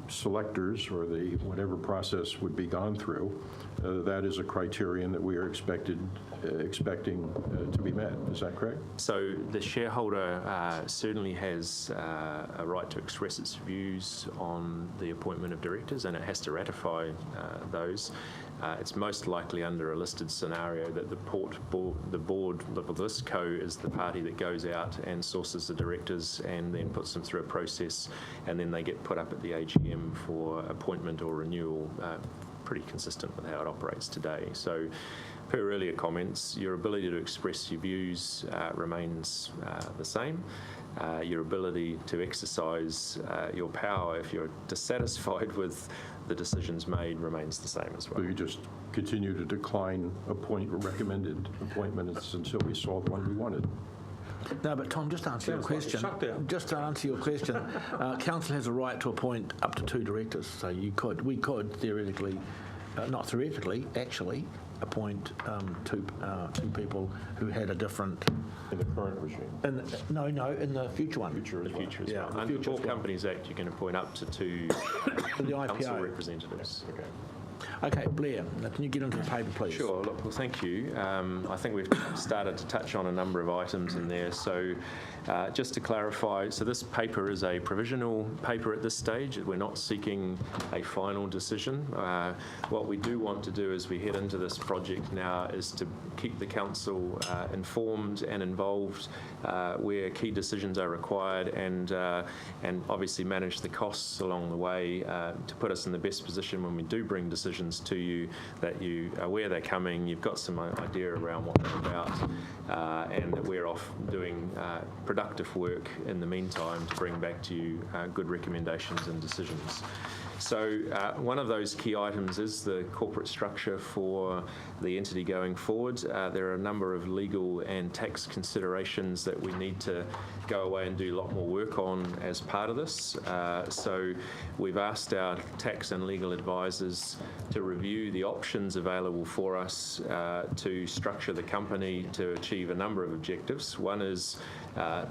selectors or the whatever process would be gone through. That is a criterion that we are expecting to be met. Is that correct? So the shareholder certainly has a right to express its views on the appointment of directors, and it has to ratify those. It's most likely under a listed scenario that the board, this co is the party that goes out and sources the directors and then puts them through a process, and then they get put up at the AGM for appointment or renewal, pretty consistent with how it operates today. So per earlier comments, your ability to express your views remains the same. Your ability to exercise your power if you're dissatisfied with the decisions made remains the same as well. So you just continue to decline recommended appointments until we saw the one we wanted? No, but Tom, just to answer your question. Council has a right to appoint up to 2 directors. So we could theoretically, not theoretically, actually appoint two people who had a different. In the current regime? No, in the future one. The future as well. Under the Port Companies Act, you can appoint up to 2 council representatives. Okay, Blair, now can you get into the paper, please? Sure. Look, well, thank you. I think we've started to touch on a number of items in there. So just to clarify, so this paper is a provisional paper at this stage. We're not seeking a final decision. What we do want to do as we head into this project now is to keep the council informed and involved where key decisions are required, and obviously manage the costs along the way to put us in the best position when we do bring decisions to you, that you are aware they're coming, you've got some idea around what they're about, and that we're off doing productive work in the meantime to bring back to you good recommendations and decisions. So one of those key items is the corporate structure for the entity going forward. There are a number of legal and tax considerations that we need to go away and do a lot more work on as part of this. So we've asked our tax and legal advisors to review the options available for us to structure the company to achieve a number of objectives. One is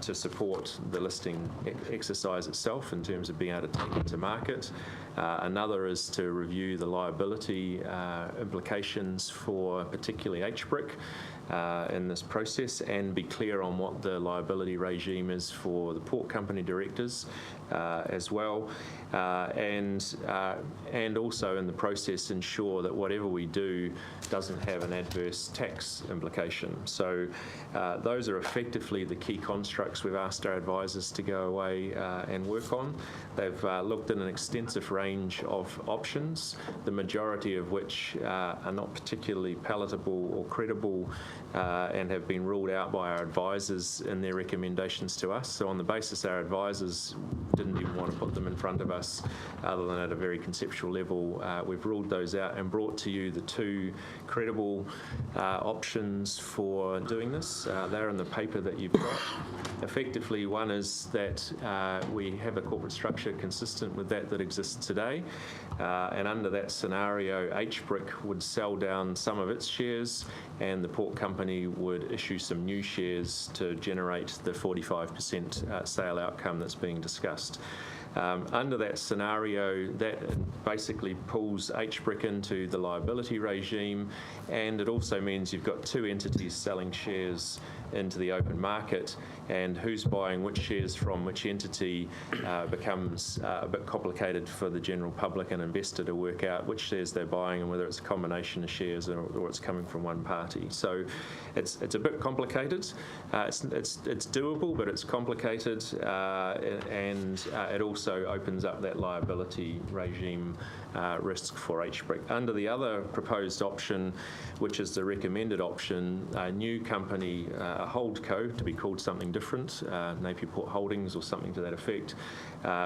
to support the listing exercise itself in terms of being able to take it to market. Another is to review the liability implications for particularly HBRIC in this process, and be clear on what the liability regime is for the port company directors as well, and also in the process ensure that whatever we do doesn't have an adverse tax implication. So those are effectively the key constructs we've asked our advisors to go away and work on. They've looked at an extensive range range of options, the majority of which are not particularly palatable or credible and have been ruled out by our advisors in their recommendations to us. So on the basis our advisors didn't even want to put them in front of us other than at a very conceptual level, we've ruled those out and brought to you the two credible options for doing this. They're in the paper that you've got. Effectively, one is that we have a corporate structure consistent with that exists today, and under that scenario, HBRIC would sell down some of its shares and the port company would issue some new shares to generate the 45% sale outcome that's being discussed. Under that scenario, that basically pulls HBRIC into the liability regime, and it also means you've got two entities selling shares into the open market, and who's buying which shares from which entity becomes a bit complicated for the general public and investor to work out which shares they're buying and whether it's a combination of shares or it's coming from one party. So it's a bit complicated. It's doable, but it's complicated, and it also opens up that liability regime risk for HBRIC. Under the other proposed option, which is the recommended option, a new company, a holdco, to be called something different, Napier Port Holdings or something to that effect,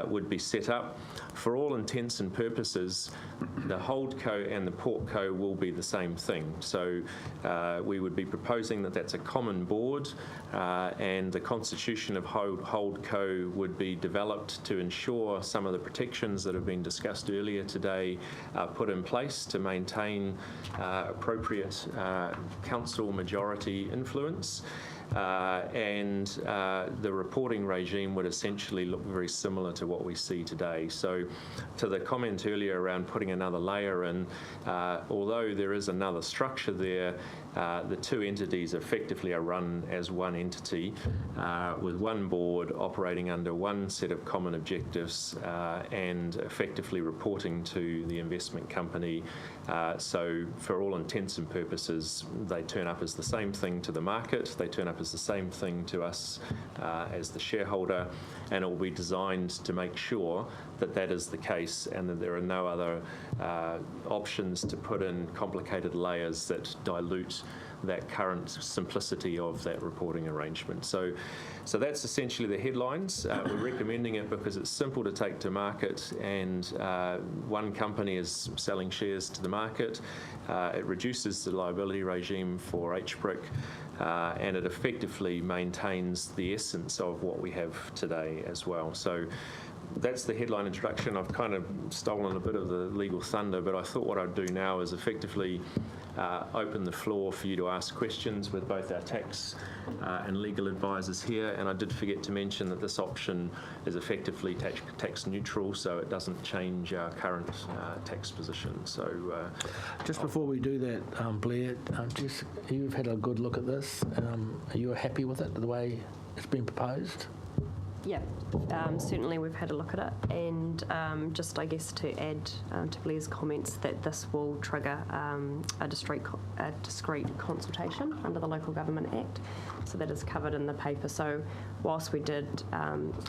would be set up. For all intents and purposes, the holdco and the portco will be the same thing. So we would be proposing that that's a common board, and the constitution of holdco would be developed to ensure some of the protections that have been discussed earlier today are put in place to maintain appropriate council majority influence. And the reporting regime would essentially look very similar to what we see today. So to the comment earlier around putting another layer in, although there is another structure there, the two entities effectively are run as one entity with one board operating under one set of common objectives and effectively reporting to the investment company. So for all intents and purposes, they turn up as the same thing to the market, they turn up as the same thing to us as the shareholder, and it will be designed to make sure that that is the case and that there are no other options to put in complicated layers that dilute that current simplicity of that reporting arrangement. So that's essentially the headlines. We're recommending it because it's simple to take to market, and one company is selling shares to the market. It reduces the liability regime for HBRIC, and it effectively maintains the essence of what we have today as well. So that's the headline introduction. I've kind of stolen a bit of the legal thunder, but I thought what I'd do now is effectively open the floor for you to ask questions with both our tax and legal advisors here. And I did forget to mention that this option is effectively tax neutral, so it doesn't change our current tax position. So just before we do that, Blair, you've had a good look at this. Are you happy with it, the way it's been proposed? Yeah, certainly we've had a look at it, and just I guess to add to Blair's comments that this will trigger a discrete consultation under the Local Government Act, so that is covered in the paper. So whilst we did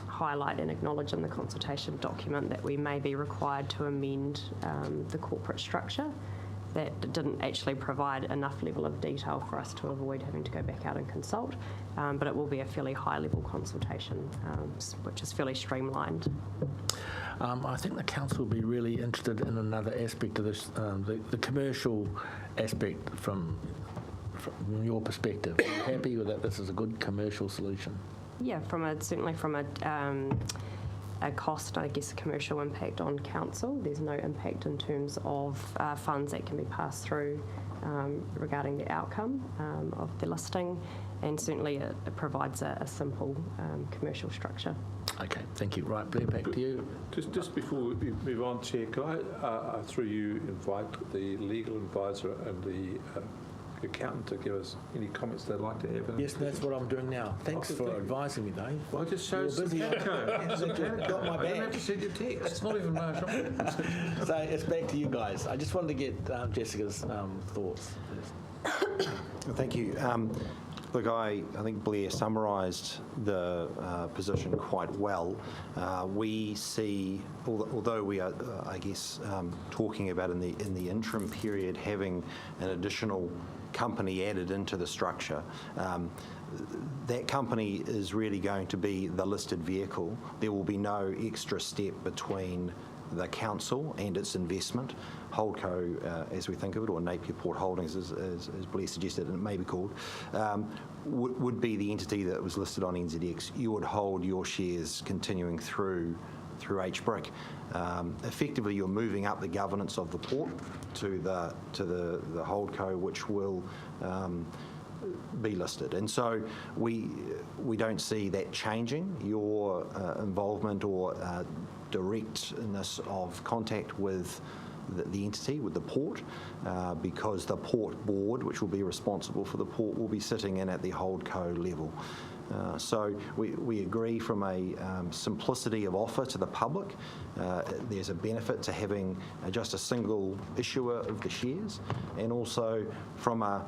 highlight and acknowledge in the consultation document that we may be required to amend the corporate structure, that didn't actually provide enough level of detail for us to avoid having to go back out and consult, but it will be a fairly high-level consultation, which is fairly streamlined. I think the council will be really interested in another aspect of this, the commercial aspect from your perspective. Are you happy with that? This is a good commercial solution? Yeah, certainly from a cost, I guess, a commercial impact on council. There's no impact in terms of funds that can be passed through regarding the outcome of the listing, and certainly it provides a simple commercial structure. Okay, thank you. Right, Blair, back to you. Just before we move on, Chair, can I, through you, invite the legal advisor and the accountant to give us any comments they'd like to have? Yes, that's what I'm doing now. Thanks for advising me, Dave. Well, just show us the got my I don't have to send you text. It's not even marginal. So it's back to you guys. I just wanted to get Jessica's thoughts. Thank you. Look, I think Blair summarised the position quite well. We see, although we are, I guess, talking about in the interim period having an additional company added into the structure, that company is really going to be the listed vehicle. There will be no extra step between the council and its investment. Holdco, as we think of it, or Napier Port Holdings, as Blair suggested, and it may be called, would be the entity that was listed on NZX. You would hold your shares continuing through HBRIC. Effectively, you're moving up the governance of the port to the Holdco, which will be listed. And so we don't see that changing. Your involvement or directness of contact with the entity, with the port, because the port board, which will be responsible for the port, will be sitting in at the Holdco level. So we agree from a simplicity of offer to the public. There's a benefit to having just a single issuer of the shares, and also from a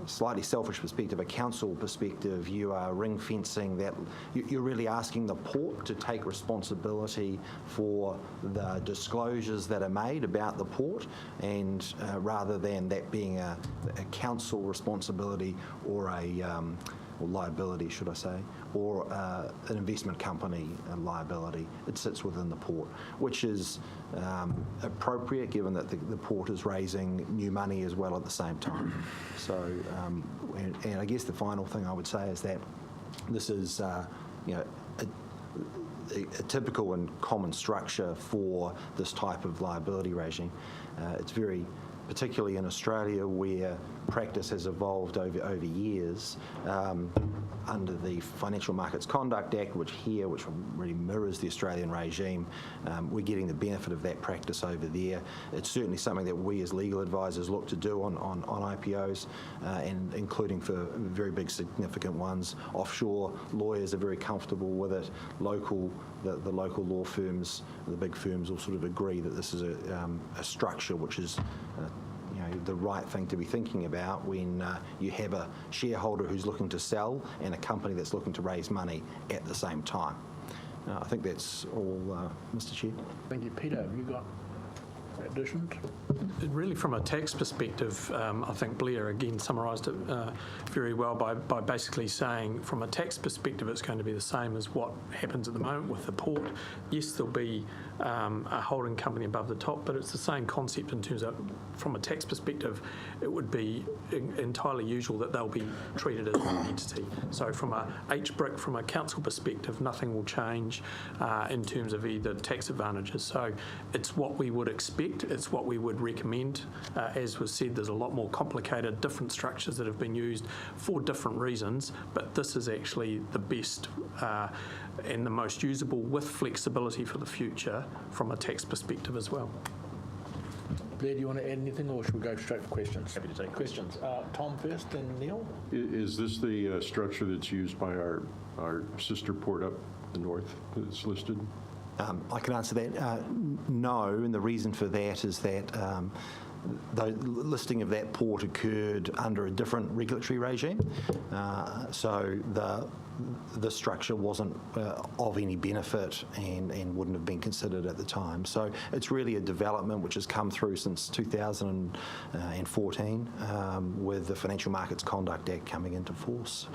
slightly selfish perspective, a council perspective, you are ring fencing that. You're really asking the port to take responsibility for the disclosures that are made about the port, and rather than that being a council responsibility or or liability, should I say, or an investment company liability. It sits within the port, which is appropriate given that the port is raising new money as well at the same time. So, and I guess the final thing I would say is that this is, a typical and common structure for this type of liability regime. It's very, particularly in Australia, where practice has evolved over years under the Financial Markets Conduct Act, which really mirrors the Australian regime. We're getting the benefit of that practice over there. It's certainly something that we as legal advisors look to do on IPOs, and including for very big significant ones. Offshore lawyers are very comfortable with it. The local law firms, the big firms, all sort of agree that this is a structure which is the right thing to be thinking about when you have a shareholder who's looking to sell and a company that's looking to raise money at the same time. I think that's all, Mr. Chair. Thank you. Peter, have you got additions? Really, from a tax perspective, I think Blair again summarised it very well by basically saying from a tax perspective it's going to be the same as what happens at the moment with the port. Yes, there'll be a holding company above the top, but it's the same concept in terms of, from a tax perspective, it would be entirely usual that they'll be treated as one entity. So from a HBRIC, from a council perspective, nothing will change in terms of either tax advantages. So it's what we would expect, it's what we would recommend. As was said, there's a lot more complicated, different structures that have been used for different reasons, but this is actually the best and the most usable, with flexibility for the future from a tax perspective as well. Blair, do you want to add anything, or should we go straight for questions? Happy to take questions. Tom first, and Neil. Is this the structure that's used by our sister port up the north that's listed? I can answer that. No, and the reason for that is that the listing of that port occurred under a different regulatory regime, so the structure wasn't of any benefit and wouldn't have been considered at the time. So it's really a development which has come through since 2014 with the Financial Markets Conduct Act coming into force.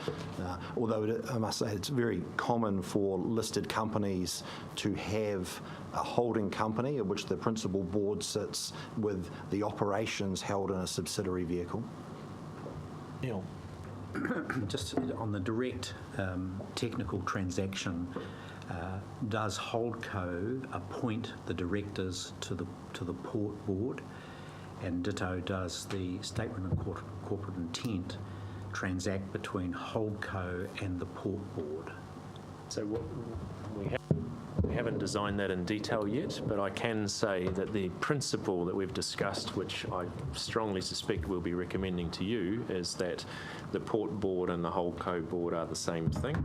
Although I must say it's very common for listed companies to have a holding company of which the principal board sits with the operations held in a subsidiary vehicle. Neil. Just on the direct technical transaction, does Holdco appoint the directors to the port board, and ditto does the statement of corporate intent transact between Holdco and the port board? So we haven't designed that in detail yet, but I can say that the principle that we've discussed, which I strongly suspect we'll be recommending to you, is that the port board and the Holdco board are the same thing,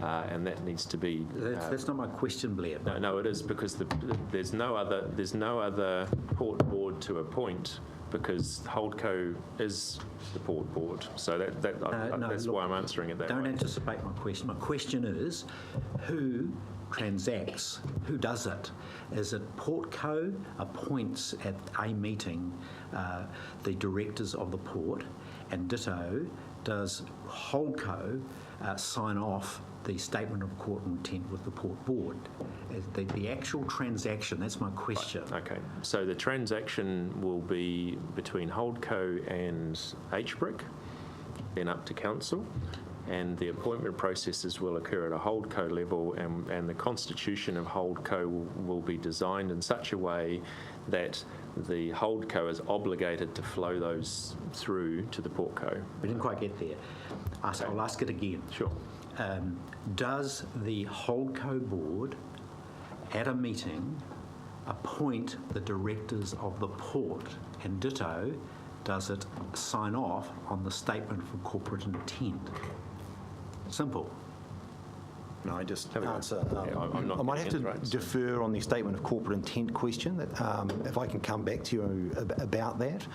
and that needs to be. That's not my question, Blair. No, it is, because there's no other port board to appoint because Holdco is the port board. So that's why I'm answering it that way. Don't anticipate my question. My question is, who transacts? Who does it? Is it Portco appoints at a meeting the directors of the port, and ditto, does Holdco sign off the statement of corporate intent with the port board? The actual transaction, that's my question. Right. Okay, so the transaction will be between Holdco and HBRIC, then up to council, and the appointment processes will occur at a Holdco level, and the constitution of Holdco will be designed in such a way that the Holdco is obligated to flow those through to the Portco. We didn't quite get there. I'll ask it again. Sure. Does the Holdco board at a meeting appoint the directors of the port, and ditto, does it sign off on the statement for corporate intent? Simple. No, I just answer. I'm not I might have to right, so. defer on the statement of corporate intent question. That if I can come back to you about that,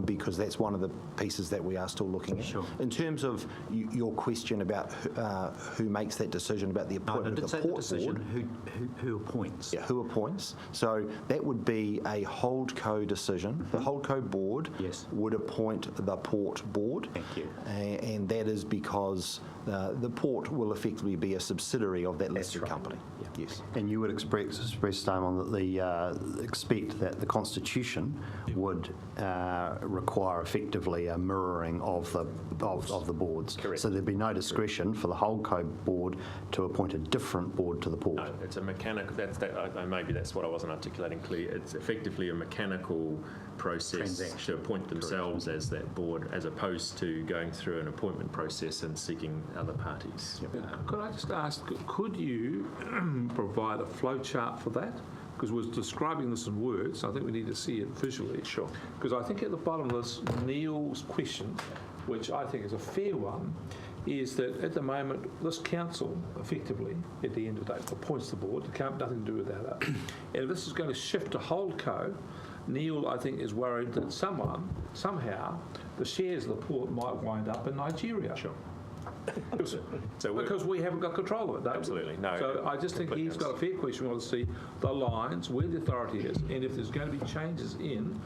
because that's one of the pieces that we are still looking at. Sure. In terms of your question about who makes that decision about the appointment of the port board, who appoints? Yeah, who appoints? So that would be a Holdco decision. The Holdco board would appoint the port board. Thank you. And that is because the port will effectively be a subsidiary of that listed company. Yeah. Yes. And you would expect, Damon, that expect that the Constitution would require effectively a mirroring of the boards. Correct. So there'd be no discretion for the Holdco board to appoint a different board to the port. No, it's a mechanical. Maybe that's what I wasn't articulating clearly. It's effectively a mechanical process to appoint themselves as that board, as opposed to going through an appointment process and seeking other parties. Could I just ask, could you provide a flow chart for that? Because we're describing this in words, I think we need to see it visually. Sure. Because I think at the bottom of this, Neil's question, which I think is a fair one, is that at the moment, this council, effectively, at the end of the day, appoints the board. It can't nothing to do with that. And if this is going to shift to Holdco, Neil, I think, is worried that somehow, the shares of the port might wind up in Nigeria. Sure. Because we haven't got control of it, don't Absolutely, we? no. So I just think he's got a fair question. We want to see the lines, where the authority is, and if there's going to be changes in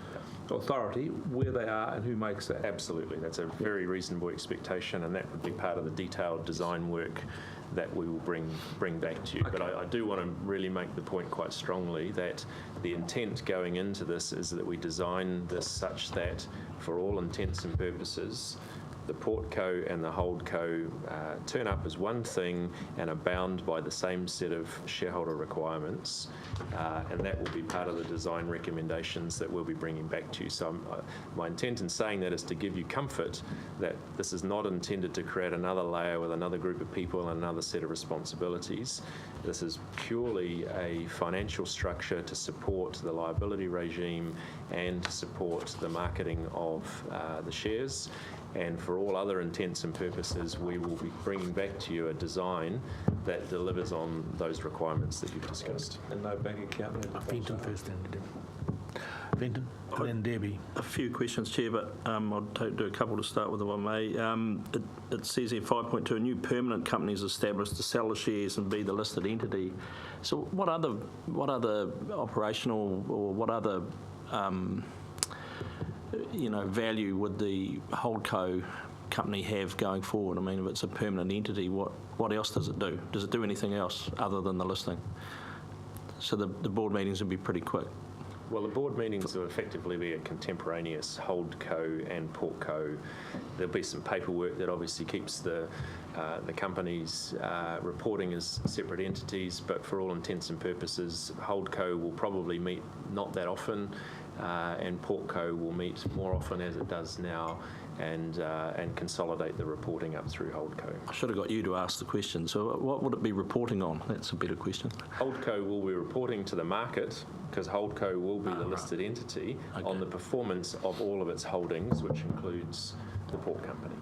authority, where they are and who makes that. Absolutely, that's a very reasonable expectation, and that would be part of the detailed design work that we will bring back to you. Okay. But I do want to really make the point quite strongly that the intent going into this is that we design this such that, for all intents and purposes, the Portco and the Holdco turn up as one thing and are bound by the same set of shareholder requirements, and that will be part of the design recommendations that we'll be bringing back to you. So my intent in saying that is to give you comfort that this is not intended to create another layer with another group of people and another set of responsibilities. This is purely a financial structure to support the liability regime and to support the marketing of the shares. And for all other intents and purposes, we will be bringing back to you a design that delivers on those requirements that you've discussed. And no bank account. Fenton first, then Debbie. Fenton, and then Debbie. A few questions, Chair, but I'll do a couple to start with, if I may. It says here 5.2, a new permanent company is established to sell the shares and be the listed entity. So what other operational or what other value would the Holdco company have going forward? I mean, if it's a permanent entity, what else does it do? Does it do anything else other than the listing? So the board meetings would be pretty quick. Well, the board meetings will effectively be a contemporaneous Holdco and Portco. There'll be some paperwork that obviously keeps the companies reporting as separate entities, but for all intents and purposes, Holdco will probably meet not that often, and Portco will meet more often as it does now, and consolidate the reporting up through Holdco. I should have got you to ask the question. So what would it be reporting on? That's a better question. Holdco will be reporting to the market, because Holdco will be the listed entity, on the performance of all of its holdings, which includes the port company.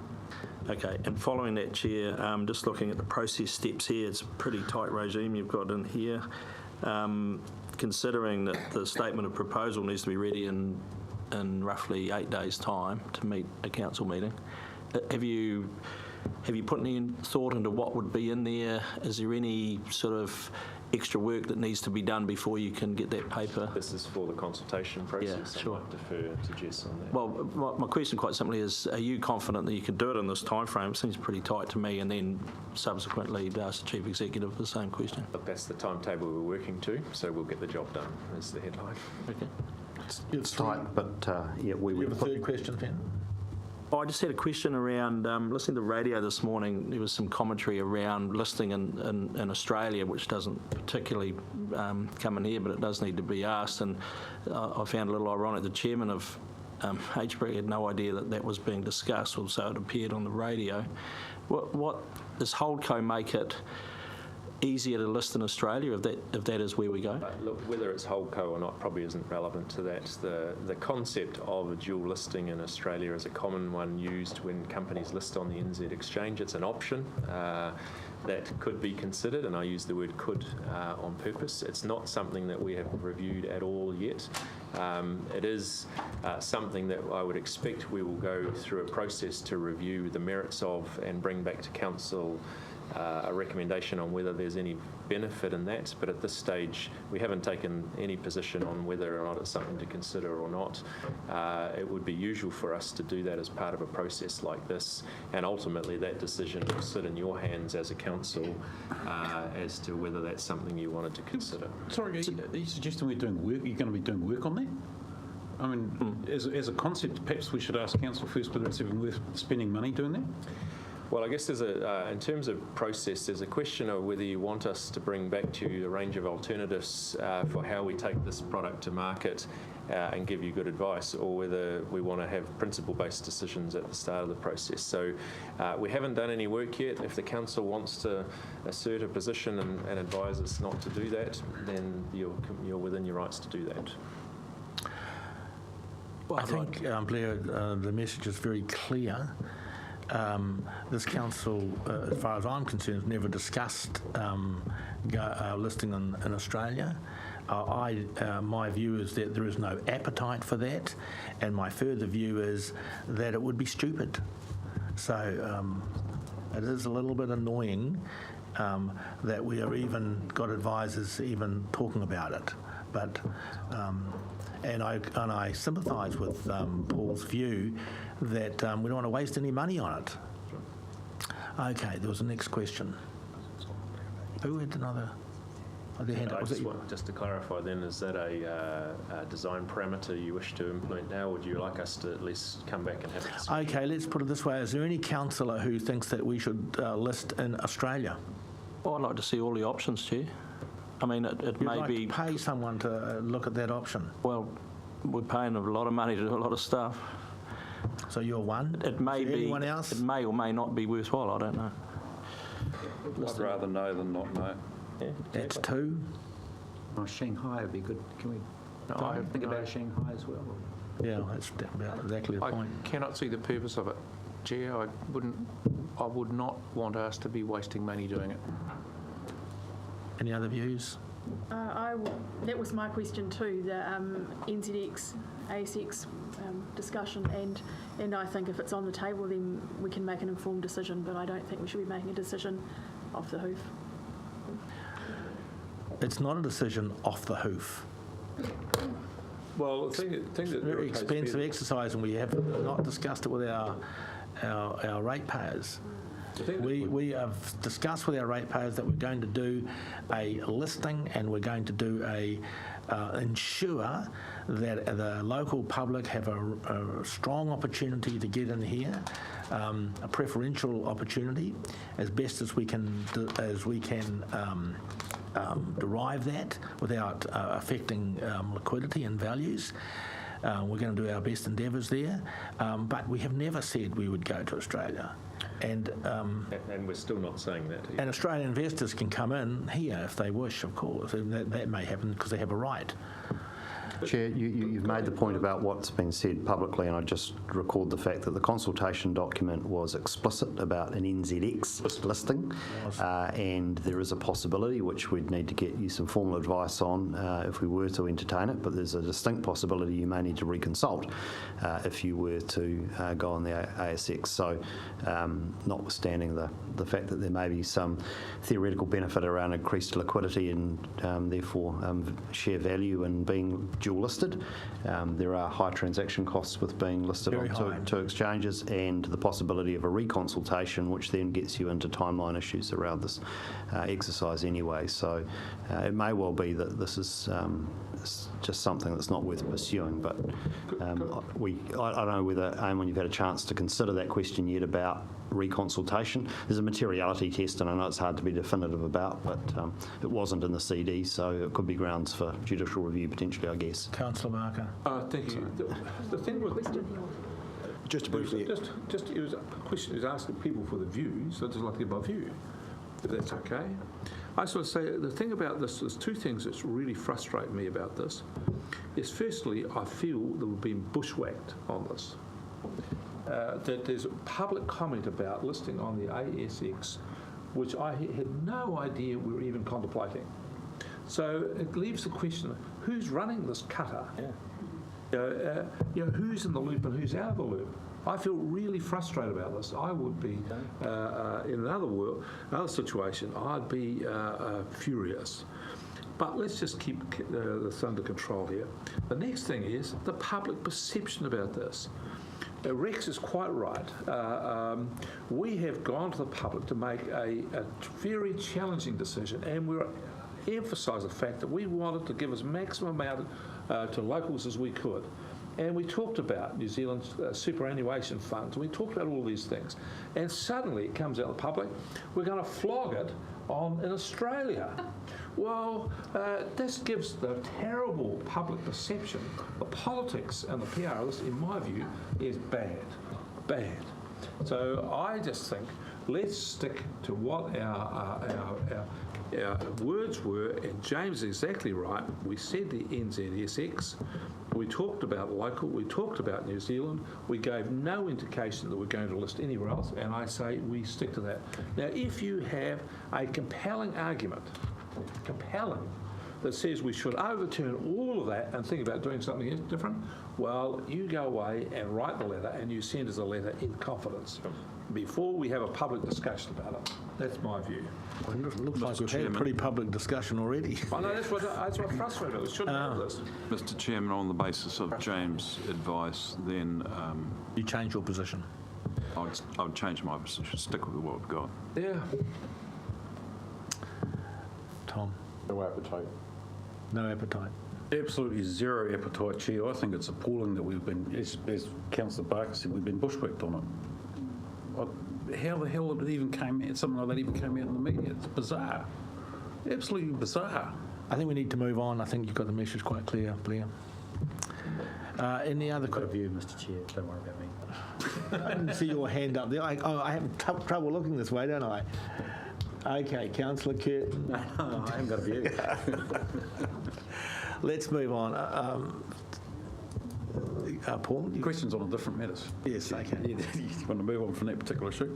Okay, and following that, Chair, just looking at the process steps here, it's a pretty tight regime you've got in here. Considering that the statement of proposal needs to be ready in in roughly 8 days' time to meet a council meeting. Have you put any thought into what would be in there? Is there any sort of extra work that needs to be done before you can get that paper? This is for the consultation process. Yeah, sure. I might defer to Jess on that. Well, my question quite simply is, are you confident that you can do it in this time frame? It seems pretty tight to me, and then subsequently ask the Chief Executive the same question. Look, that's the timetable we're working to, so we'll get the job done, is the headline. Okay. It's tight, but yeah, we You would have a third question, Ken? I just had a question around, listening to the radio this morning, there was some commentary around listing in Australia, which doesn't particularly come in here, but it does need to be asked. And I found it a little ironic, the chairman of HBRI had no idea that was being discussed, or so it appeared on the radio. What does Holdco make it easier to list in Australia if that is where we go? Look, whether it's Holdco or not probably isn't relevant to that. The concept of a dual listing in Australia is a common one used when companies list on the NZ Exchange. It's an option that could be considered, and I use the word could on purpose. It's not something that we have reviewed at all yet. It is something that I would expect we will go through a process to review the merits of and bring back to Council a recommendation on whether there's any benefit in that, but at this stage we haven't taken any position on whether or not it's something to consider or not. It would be usual for us to do that as part of a process like this, and ultimately that decision will sit in your hands as a council as to whether that's something you wanted to consider. Sorry, are you suggesting we're doing work? You're going to be doing work on that? I mean, as a concept, perhaps we should ask council first whether it's even worth spending money doing that? Well, I guess there's in terms of process, there's a question of whether you want us to bring back to you a range of alternatives for how we take this product to market and give you good advice, or whether we want to have principle-based decisions at the start of the process. So we haven't done any work yet. If the council wants to assert a position and advise us not to do that, then you're within your rights to do that. Well, I think, Blair, the message is very clear. This council, as far as I'm concerned, has never discussed listing in Australia. My view is that there is no appetite for that, and my further view is that it would be stupid. So it is a little bit annoying that we are even got advisors even talking about it. But and I sympathise with Paul's view that we don't want to waste any money on it. Okay, there was the next question. Who had another? Just to clarify then, is that a design parameter you wish to implement now, or would you like us to at least come back and have a discussion? Okay, let's put it this way. Is there any councillor who thinks that we should list in Australia? Well, I'd like to see all the options, Chair. I mean, it may like be... to pay someone to look at that option? Well, we're paying a lot of money to do a lot of stuff. So you're one? It may be. Anyone else? It may or may not be worthwhile, I don't know. I'd rather know than not know. Yeah, That's two. Oh, Shanghai would be good. Can we think about Shanghai as well? Yeah, that's about exactly the point. I cannot see the purpose of it. Chair, I would not want us to be wasting money doing it. Any other views? That was my question too, the NZX, ASX discussion, and I think if it's on the table then we can make an informed decision, but I don't think we should be making a decision off the hoof. It's not a decision off the hoof. Well, the thing It's a very expensive exercise, and we have not discussed it with our ratepayers. We have discussed with our ratepayers that we're going to do a listing, and we're going to do ensure that the local public have a strong opportunity to get in here, a preferential opportunity, as best as we can derive that without affecting liquidity and values. We're going to do our best endeavours there, but we have never said we would go to Australia. And we're still not saying that. And Australian investors can come in here if they wish, of course. That may happen because they have a right. Chair, you've made the point about what's been said publicly, and I just record the fact that the consultation document was explicit about an NZX listing, and there is a possibility, which we'd need to get you some formal advice on if we were to entertain it, but there's a distinct possibility you may need to reconsult if you were to go on the ASX. So notwithstanding the fact that there may be some theoretical benefit around increased liquidity and therefore share value and being dual listed, there are high transaction costs with being listed on two exchanges, and the possibility of a reconsultation, which then gets you into timeline issues around this exercise anyway. So it may well be that this is just something that's not worth pursuing, but I don't know whether, Eamon, you've had a chance to consider that question yet about reconsultation. There's a materiality test, and I know it's hard to be definitive about, but it wasn't in the CD, so it could be grounds for judicial review potentially, I guess. Councillor Barker. Thank you. The thing was, just briefly, it was a question. It was asking people for the views. So I'd just like to get my view, if that's okay. I just want to say the thing about this, there's two things that really frustrate me about this. Is firstly, I feel that we've been bushwhacked on this. That there's public comment about listing on the ASX, which I had no idea we were even contemplating. So it leaves the question: who's running this cutter? Who's in the loop and who's out of the loop? I feel really frustrated about this. I would be in another situation. I'd be furious. But let's just keep this under control here. The next thing is the public perception about this. Rex is quite right. We have gone to the public to make a very challenging decision, and we're emphasise the fact that we wanted to give as maximum amount to locals as we could. And we talked about New Zealand's superannuation funds, and we talked about all these things. And suddenly it comes out in the public, we're going to flog it in Australia. Well, this gives the terrible public perception. The politics and the PR of this, in my view, is bad. So I just think let's stick to what our words were, and James is exactly right. We said the NZSX, we talked about local, we talked about New Zealand, we gave no indication that we're going to list anywhere else, and I say we stick to that. Now, if you have a compelling argument, that says we should overturn all of that and think about doing something different, well, you go away and write the letter, and you send us a letter in confidence before we have a public discussion about it. That's my view. Well, it looks like we've had a pretty public discussion already. I know, that's what frustrates me. We shouldn't have this. Mr Chairman, on the basis of James' advice, then... you change your position? I would change my position, stick with what we've got. Yeah. Tom? No appetite. No appetite. Absolutely zero appetite, Chair. I think it's appalling that we've been, as Councillor Barker said, we've been bushwhacked on it. How the hell it even something like that even came out in the media? It's bizarre. Absolutely bizarre. I think we need to move on. I think you've got the message quite clear, Blair. Any other... I've got a view, Mr Chair. Don't worry about me. I didn't see your hand up there. I have trouble looking this way, don't I? Okay, Councillor Curtin. No, I haven't got a view. Let's move on. Paul? Questions on a different matter. Yes, okay. You want to move on from that particular issue?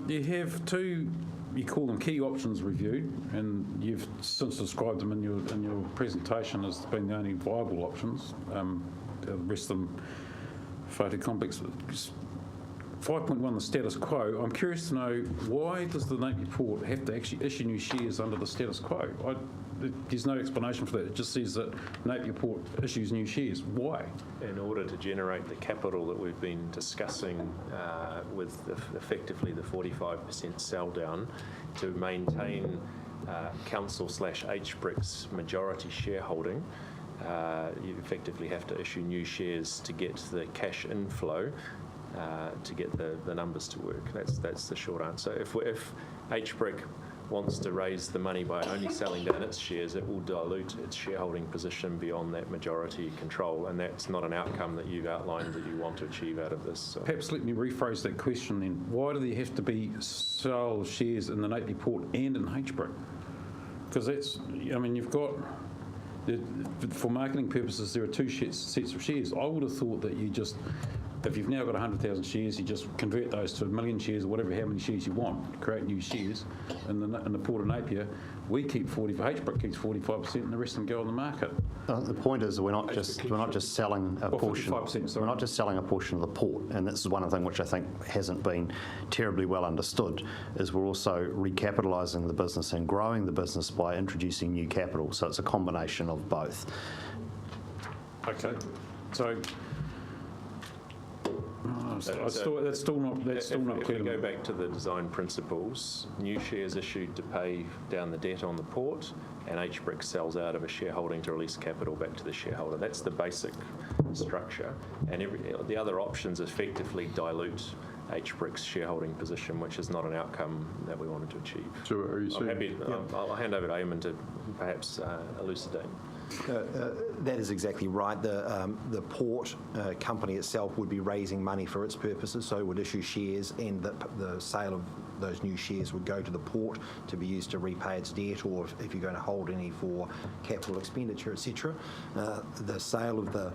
You have two, you call them key options reviewed, and you've since described them in your presentation as being the only viable options. The rest of them photo complex. 5.1, the status quo. I'm curious to know, why does the Napier Port have to actually issue new shares under the status quo? There's no explanation for that. It just says that Napier Port issues new shares. Why? In order to generate the capital that we've been discussing with effectively the 45% sell down, to maintain council/HBRIC's majority shareholding, you effectively have to issue new shares to get the cash inflow to get the numbers to work. That's the short answer. If HBRIC wants to raise the money by only selling down its shares, it will dilute its shareholding position beyond that majority control, and that's not an outcome that you've outlined that you want to achieve out of this. So. Perhaps let me rephrase that question then. Why do there have to be sale shares in the Napier Port and in HBRIC? Because that's, I mean, you've got For marketing purposes, there are two sets of shares. I would have thought that you just, if you've now got 100,000 shares, you just convert those to 1 million shares or whatever, how many shares you want, create new shares. In the Port of Napier, we keep 40%, HBRIC keeps 45%, and the rest of them go on the market. The point is, we're not just selling a portion. 55%, sorry. We're not just selling a portion of the port, and this is one of the things which I think hasn't been terribly well understood. Is we're also recapitalising the business and growing the business by introducing new capital. So it's a combination of both. Okay, so. That's still not clear. If we go back to the design principles, new shares issued to pay down the debt on the port, and HBRIC sells out of a shareholding to release capital back to the shareholder. That's the basic structure, and the other options effectively dilute HBRIC's shareholding position, which is not an outcome that we wanted to achieve. So are you saying... I'll hand over to Eamon to perhaps elucidate. That is exactly right. The port company itself would be raising money for its purposes, so it would issue shares, and the sale of those new shares would go to the port to be used to repay its debt, or if you're going to hold any for capital expenditure, etc. The sale of the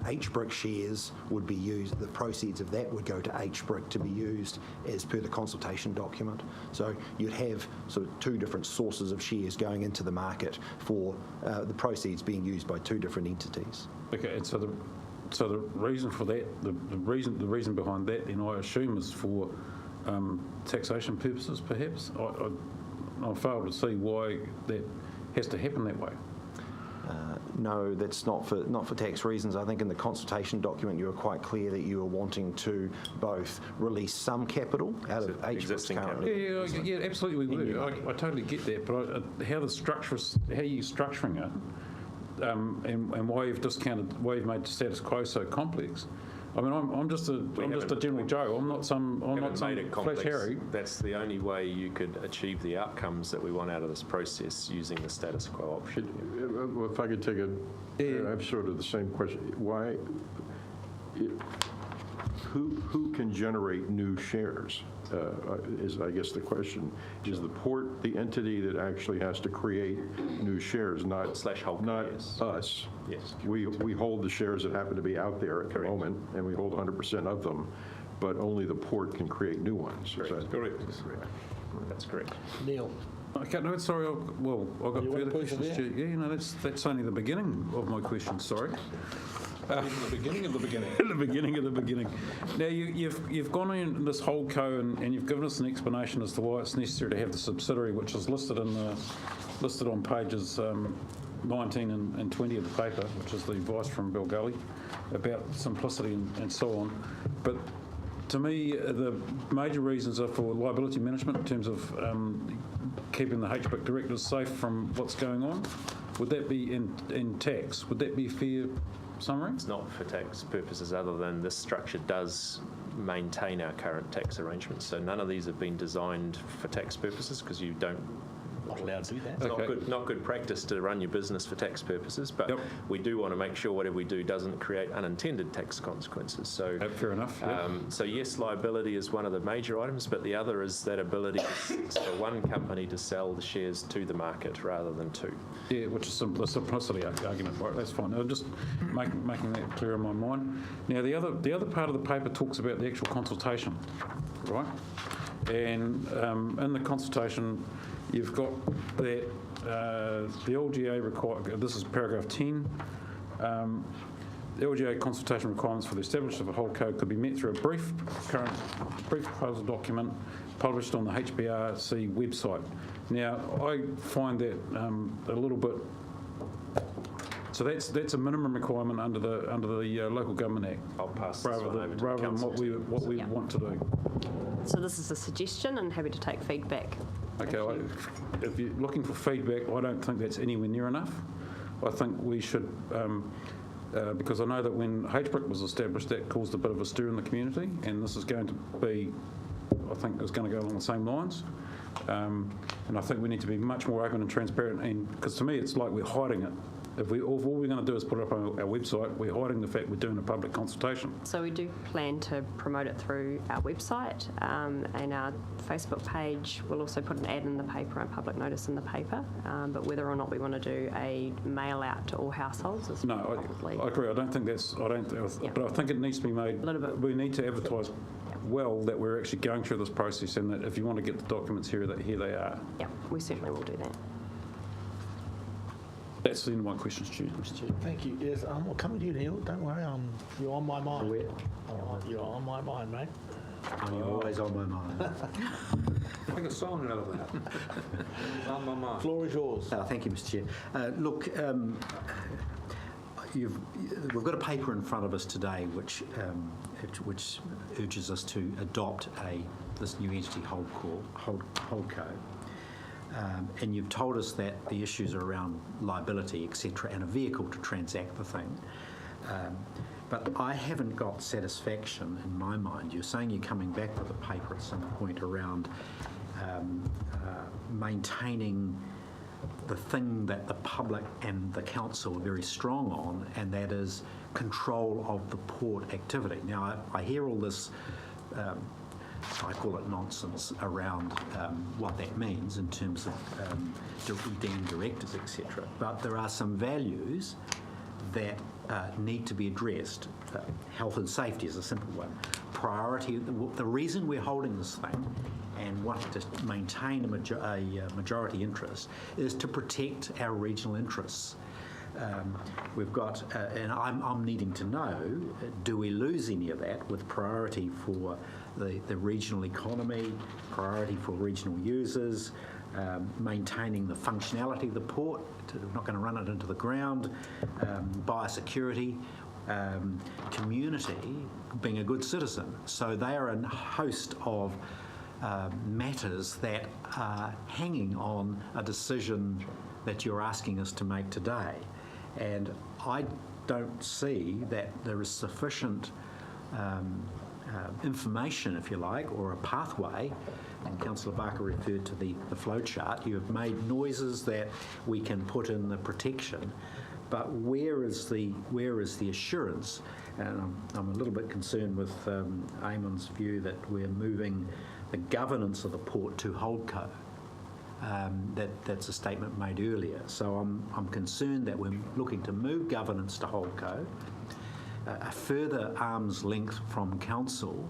HBRIC shares would be used, the proceeds of that would go to HBRIC to be used as per the consultation document. So you'd have sort of two different sources of shares going into the market for the proceeds being used by two different entities. Okay, and so the reason for that, the reason behind that, then I assume is for taxation purposes, perhaps. I fail to see why that has to happen that way. No, that's not for tax reasons. I think in the consultation document you were quite clear that you were wanting to both release some capital out of HBRIC's currently. Yeah, absolutely we would. I totally get that, but how you're structuring it, and why you've discounted, why you've made the status quo so complex. I mean, I'm just a general Joe. I'm not some Flash Harry. That's the only way you could achieve the outcomes that we want out of this process, using the status quo option. Well, if I could take I have sort of the same question. Why? Who can generate new shares? Is I guess the question. Is the port the entity that actually has to create new shares, not us? Yes. We hold the shares that happen to be out there at the moment, and we hold 100% of them, but only the port can create new ones. Correct. That's correct. Neil. Okay, no, sorry. I've got further questions. Yeah, that's only the beginning of my question. Sorry. The beginning of the beginning. The beginning of the beginning. Now, you've gone in this whole co and you've given us an explanation as to why it's necessary to have the subsidiary, which is listed on pages 19 and 20 of the paper, which is the advice from Bill Gully about simplicity and so on. But to me, the major reasons are for liability management in terms of keeping the HBRIC directors safe from what's going on. Would that be in tax? Would that be a fair summary? It's not for tax purposes, other than this structure does maintain our current tax arrangements. So none of these have been designed for tax purposes, because you don't... Not allowed to do that. It's not good practice to run your business for tax purposes, but we do want to make sure whatever we do doesn't create unintended tax consequences. So fair enough. So yes, liability is one of the major items, but the other is that ability for one company to sell the shares to the market rather than two. Yeah, which is the simplicity argument. Right, that's fine. I'm just making that clear in my mind. Now, the other part of the paper talks about the actual consultation, right? And in the consultation, you've got that the LGA require. This is paragraph 10. The LGA consultation requirements for the establishment of a whole code could be met through a brief proposal document published on the HBRC website. Now, I find that a little bit. So that's a minimum requirement under the Local Government Act. I'll pass this rather one over to than council. what we want to do. So this is a suggestion, and happy to take feedback. Okay, if you're looking for feedback, I don't think that's anywhere near enough. I think we should, because I know that when HBRIC was established, that caused a bit of a stir in the community, and this is going to be, I think it's going to go along the same lines. And I think we need to be much more open and transparent, and because to me it's like we're hiding it. If all we're going to do is put it up on our website, we're hiding the fact we're doing a public consultation. So we do plan to promote it through our website and our Facebook page. We'll also put an ad in the paper and public notice in the paper. But whether or not we want to do a mail out to all households is probably... I agree. I don't think that's... But I think it needs to be made... A little bit. We need to advertise well that we're actually going through this process, and that if you want to get the documents here they are. Yeah, we certainly will do that. That's the end of my questions, Mr. Chair. Thank you. Yes, I'm coming to you, Neil. Don't worry. You're on my mind. You're on my mind, mate. You're always on my mind. Make a song out of that. It's on my mind. Floor is yours. Thank you, Mr. Chair. Look, we've got a paper in front of us today which urges us to adopt this new entity, Holdco. And you've told us that the issues are around liability, etc., and a vehicle to transact the thing. But I haven't got satisfaction in my mind. You're saying you're coming back with a paper at some point around maintaining the thing that the public and the council are very strong on, and that is control of the port activity. Now, I hear all this I call it nonsense around what that means in terms of deemed directors, etc. But there are some values that need to be addressed. Health and safety is a simple one. Priority, the reason we're holding this thing and want to maintain a majority interest is to protect our regional interests. We've got, and I'm needing to know, do we lose any of that with priority for the regional economy, priority for regional users, maintaining the functionality of the port, we're not going to run it into the ground, biosecurity, community, being a good citizen. So they are a host of matters that are hanging on a decision that you're asking us to make today. And I don't see that there is sufficient information, if you like, or a pathway. And Councillor Barker referred to the flow chart. You have made noises that we can put in the protection, but where is the assurance? And I'm a little bit concerned with Eamon's view that we're moving the governance of the port to Holdco. That's a statement made earlier. So I'm concerned that we're looking to move governance to Holdco, a further arm's length from council,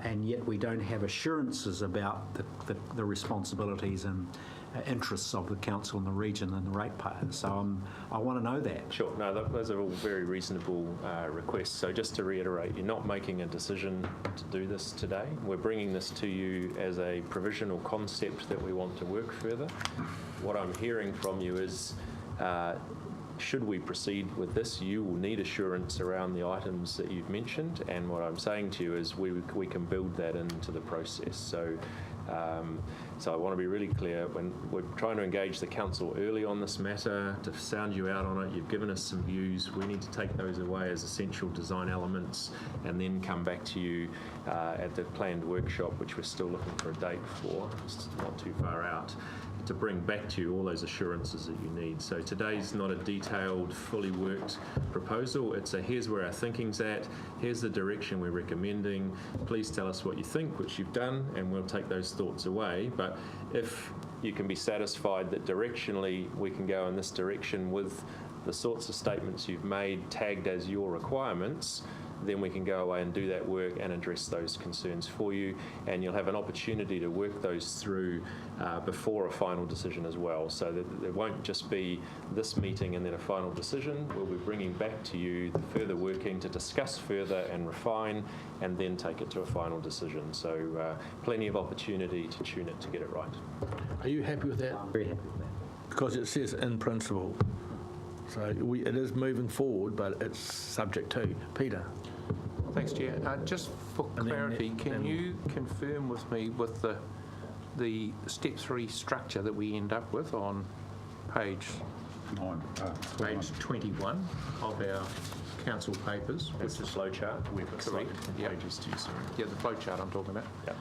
and yet we don't have assurances about the responsibilities and interests of the council and the region and the ratepayers. So I want to know that. Sure. No, those are all very reasonable requests. So just to reiterate, you're not making a decision to do this today. We're bringing this to you as a provisional concept that we want to work further. What I'm hearing from you is, should we proceed with this, you will need assurance around the items that you've mentioned. And what I'm saying to you is we can build that into the process. So I want to be really clear, when we're trying to engage the council early on this matter, to sound you out on it, you've given us some views, we need to take those away as essential design elements and then come back to you at the planned workshop, which we're still looking for a date for, it's not too far out, to bring back to you all those assurances that you need. So today's not a detailed, fully worked proposal. It's a here's where our thinking's at, here's the direction we're recommending, please tell us what you think, which you've done, and we'll take those thoughts away. But if you can be satisfied that directionally we can go in this direction with the sorts of statements you've made tagged as your requirements, then we can go away and do that work and address those concerns for you, and you'll have an opportunity to work those through before a final decision as well, so that there won't just be this meeting and then a final decision. We'll be bringing back to you the further working to discuss further and refine, and then take it to a final decision. So plenty of opportunity to tune it to get it right. Are you happy with that? I'm very happy with that. Because it says in principle. So it is moving forward, but it's subject to. Peter. Thanks, Chair. Just for clarity, can you confirm with me with the step 3 structure that we end up with on page 21 of our council papers? That's the flow chart. Correct. Yep. Pages 2, sorry. Yeah, the flow chart I'm talking about. Yep.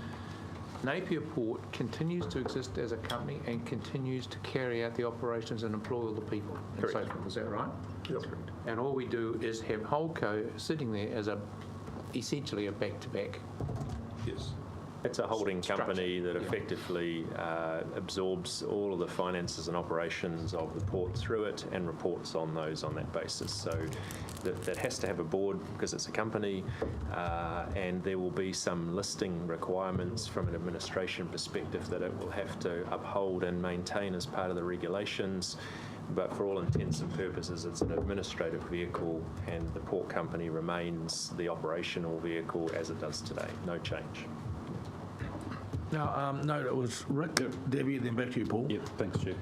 Napier Port continues to exist as a company and continues to carry out the operations and employ all the people and so forth. Is that right? Yep. And all we do is have Hawke sitting there as essentially a back-to-back. Yes. It's a holding company that effectively absorbs all of the finances and operations of the port through it and reports on those on that basis. So that has to have a board because it's a company, and there will be some listing requirements from an administration perspective that it will have to uphold and maintain as part of the regulations. But for all intents and purposes, it's an administrative vehicle, and the port company remains the operational vehicle as it does today. No change. Now, no, it was Rick, Debbie, then back to you, Paul. Yep, thanks, Chair.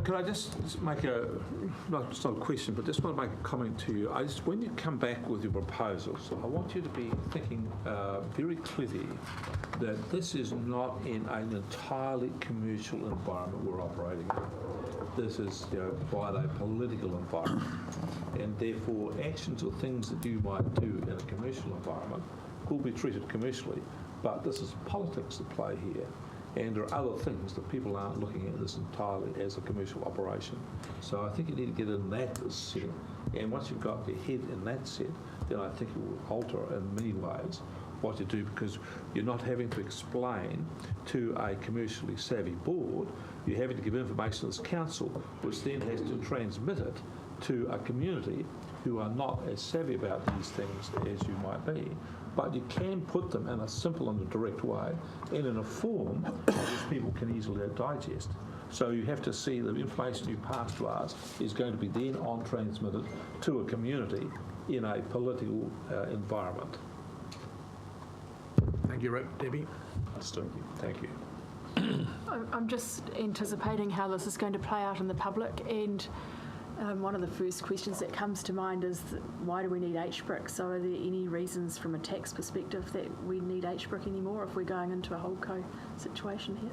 Could I just make it's not a question, but just want to make a comment to you. When you come back with your proposals, I want you to be thinking very clearly that this is not in an entirely commercial environment we're operating in. This is quite a political environment, and therefore actions or things that you might do in a commercial environment will be treated commercially. But this is politics at play here, and there are other things that people aren't looking at this entirely as a commercial operation. So I think you need to get in that set, and once you've got your head in that set, then I think it will alter in many ways what you do, because you're not having to explain to a commercially savvy board, you're having to give information to this council, which then has to transmit it to a community who are not as savvy about these things as you might be. But you can put them in a simple and a direct way and in a form which people can easily digest. So you have to see the information you pass to us is going to be then on transmitted to a community in a political environment. Thank you, Rick. Debbie? Understood. Thank you. I'm just anticipating how this is going to play out in the public, and one of the first questions that comes to mind is why do we need HBRIC? So are there any reasons from a tax perspective that we need HBRIC anymore if we're going into a holdco situation here?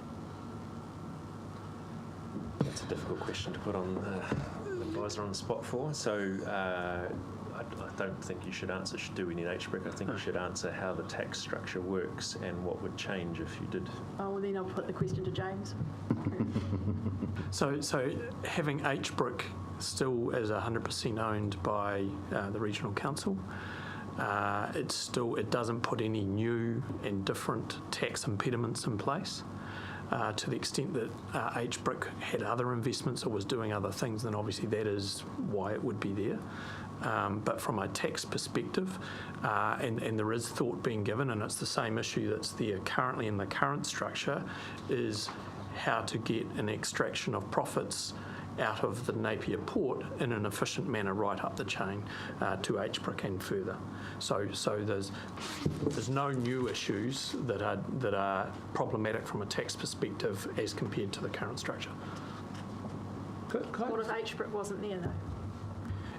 That's a difficult question to put on the advisor on the spot for. So I don't think you should answer, do we need HBRIC? I think you should answer how the tax structure works and what would change if you did. Oh, well, then I'll put the question to James. So having HBRIC still is 100% owned by the regional council. It doesn't put any new and different tax impediments in place. To the extent that HBRIC had other investments or was doing other things, then obviously that is why it would be there. But from a tax perspective, and there is thought being given, and it's the same issue that's there currently in the current structure, is how to get an extraction of profits out of the Napier port in an efficient manner right up the chain to HBRIC and further. So there's no new issues that are problematic from a tax perspective as compared to the current structure. What if HBRIC wasn't there though?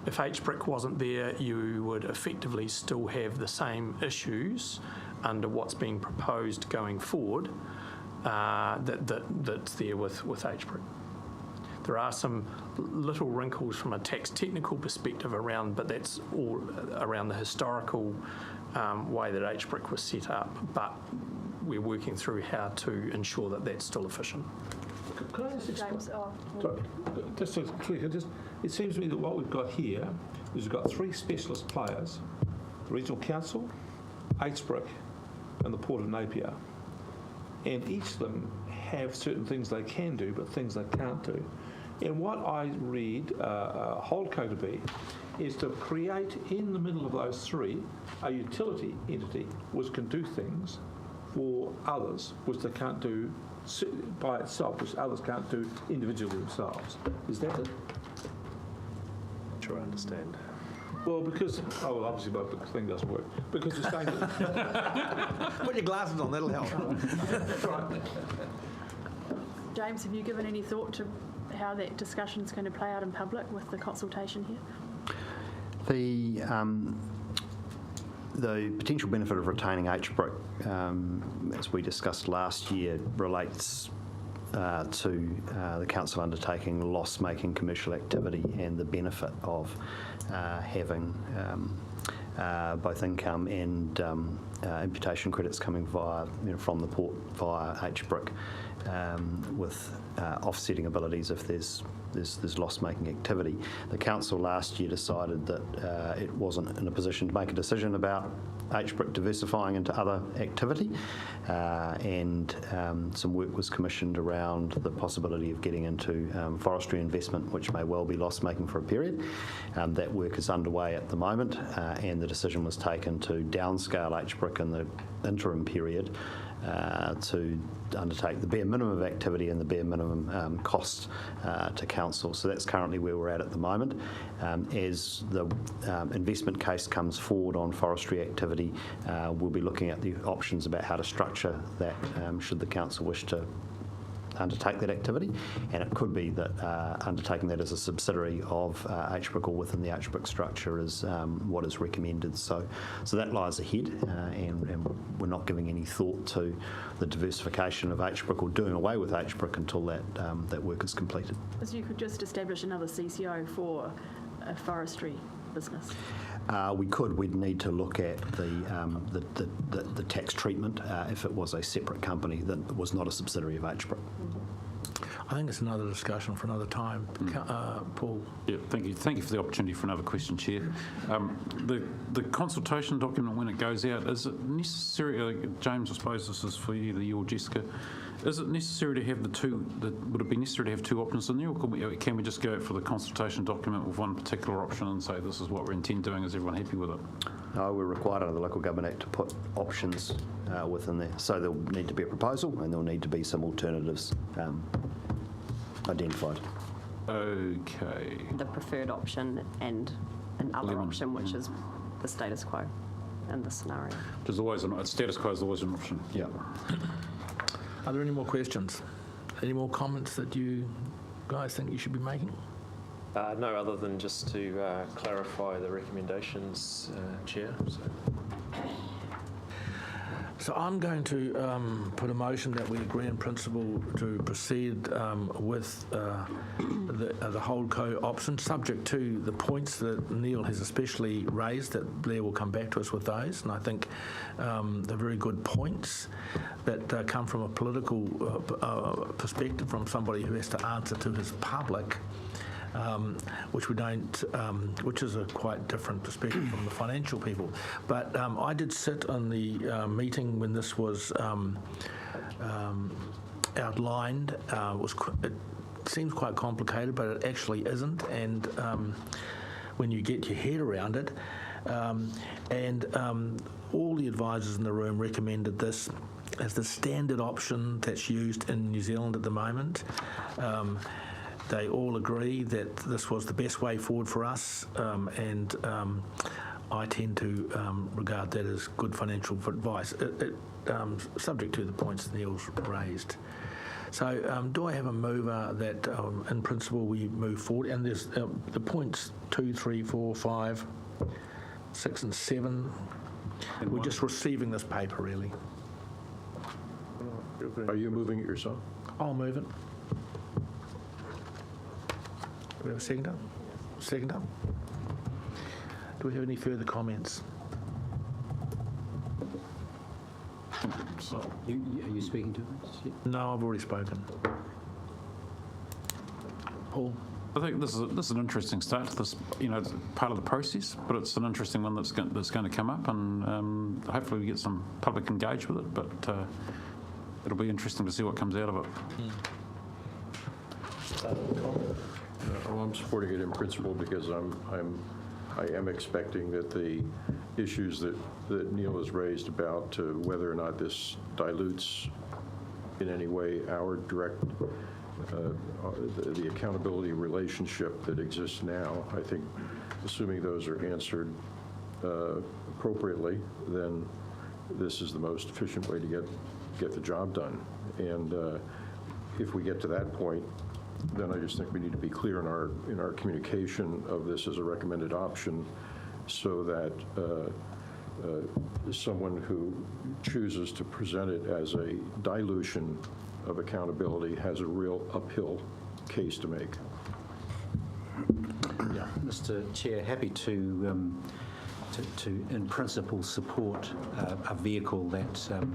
If HBRIC wasn't there, you would effectively still have the same issues under what's being proposed going forward that's there with HBRIC. There are some little wrinkles from a tax technical perspective around, but that's all around the historical way that HBRIC was set up. But we're working through how to ensure that that's still efficient. Could I just explain? James, Sorry, just to clear, it seems to me that what we've got here is we've got three specialist players: the regional council, HBRIC, and the Port of Napier. And each of them have certain things they can do, but things they can't do. And what I read Holdco to be is to create in the middle of those three a utility entity which can do things for others which they can't do by itself, which others can't do individually themselves. Is that it? Sure, I understand. Well, because, obviously my thing doesn't work. Because you're saying that... Put your glasses on, that'll help. That's right. James, have you given any thought to how that discussion is going to play out in public with the consultation here? The potential benefit of retaining HBRIC, as we discussed last year, relates to the council undertaking loss-making commercial activity and the benefit of having both income and imputation credits coming via, from the port via HBRIC, with offsetting abilities if there's loss-making activity. The council last year decided that it wasn't in a position to make a decision about HBRIC diversifying into other activity, and some work was commissioned around the possibility of getting into forestry investment, which may well be loss-making for a period. That work is underway at the moment, and the decision was taken to downscale HBRIC in the interim period to undertake the bare minimum of activity and the bare minimum cost to council. So that's currently where we're at the moment. As the investment case comes forward on forestry activity, we'll be looking at the options about how to structure that should the council wish to undertake that activity, and it could be that undertaking that as a subsidiary of HBRIC or within the HBRIC structure is what is recommended. So that lies ahead, and we're not giving any thought to the diversification of HBRIC or doing away with HBRIC until that work is completed. So you could just establish another CCO for a forestry business? We could. We'd need to look at the tax treatment if it was a separate company that was not a subsidiary of HBRIC. I think it's another discussion for another time. Paul? Yeah, thank you. Thank you for the opportunity for another question, Chair. The consultation document, when it goes out, is it necessary, James, I suppose this is for either you or Jessica, is it necessary to have would it be necessary to have two options in there, or can we just go out for the consultation document with one particular option and say this is what we intend doing? Is everyone happy with it? No, we're required under the Local Government Act to put options within there. So there'll need to be a proposal and there'll need to be some alternatives identified. Okay. The preferred option and another option, which is the status quo in this scenario. Which is always status quo is always an option. Yeah. Are there any more questions? Any more comments that you guys think you should be making? No, other than just to clarify the recommendations, Chair. So I'm going to put a motion that we agree in principle to proceed with the holdco option, subject to the points that Neil has especially raised, that Blair will come back to us with those. And I think they're very good points that come from a political perspective, from somebody who has to answer to his public. Which we don't, which is a quite different perspective from the financial people. But I did sit on the meeting when this was outlined. It seems quite complicated, but it actually isn't. And when you get your head around it, all the advisors in the room recommended this as the standard option that's used in New Zealand at the moment. They all agree that this was the best way forward for us, and I tend to regard that as good financial advice, subject to the points Neil's raised. So do I have a mover that in principle we move forward? And there's the points 2, 3, 4, 5, 6 and 7. And we're just receiving this paper, really. Are you moving it yourself? I'll move it. Do we have a second up? Second up? Do we have any further comments? Are you speaking to us? No, I've already spoken. Paul? I think this is an interesting start to this, it's part of the process, but it's an interesting one that's going to come up, and hopefully we get some public engaged with it, but it'll be interesting to see what comes out of it. Well, I'm supporting it in principle because I am expecting that the issues that Neil has raised about whether or not this dilutes in any way our direct the accountability relationship that exists now. I think assuming those are answered appropriately, then this is the most efficient way to get the job done. And if we get to that point, then I just think we need to be clear in our communication of this as a recommended option, so that someone who chooses to present it as a dilution of accountability has a real uphill case to make. Yeah, Mr. Chair, happy to in principle, support a vehicle that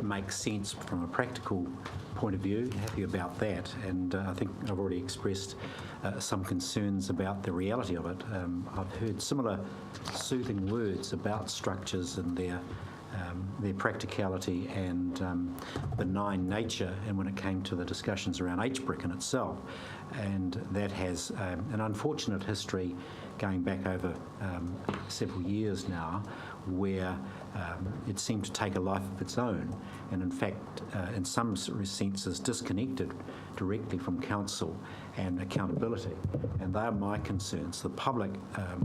makes sense from a practical point of view. Happy about that, and I think I've already expressed some concerns about the reality of it. I've heard similar soothing words about structures and their practicality and benign nature, and when it came to the discussions around H-brick in itself, and that has an unfortunate history going back over several years now, where it seemed to take a life of its own, and in fact, in some senses, disconnected directly from council and accountability. And they are my concerns. The public,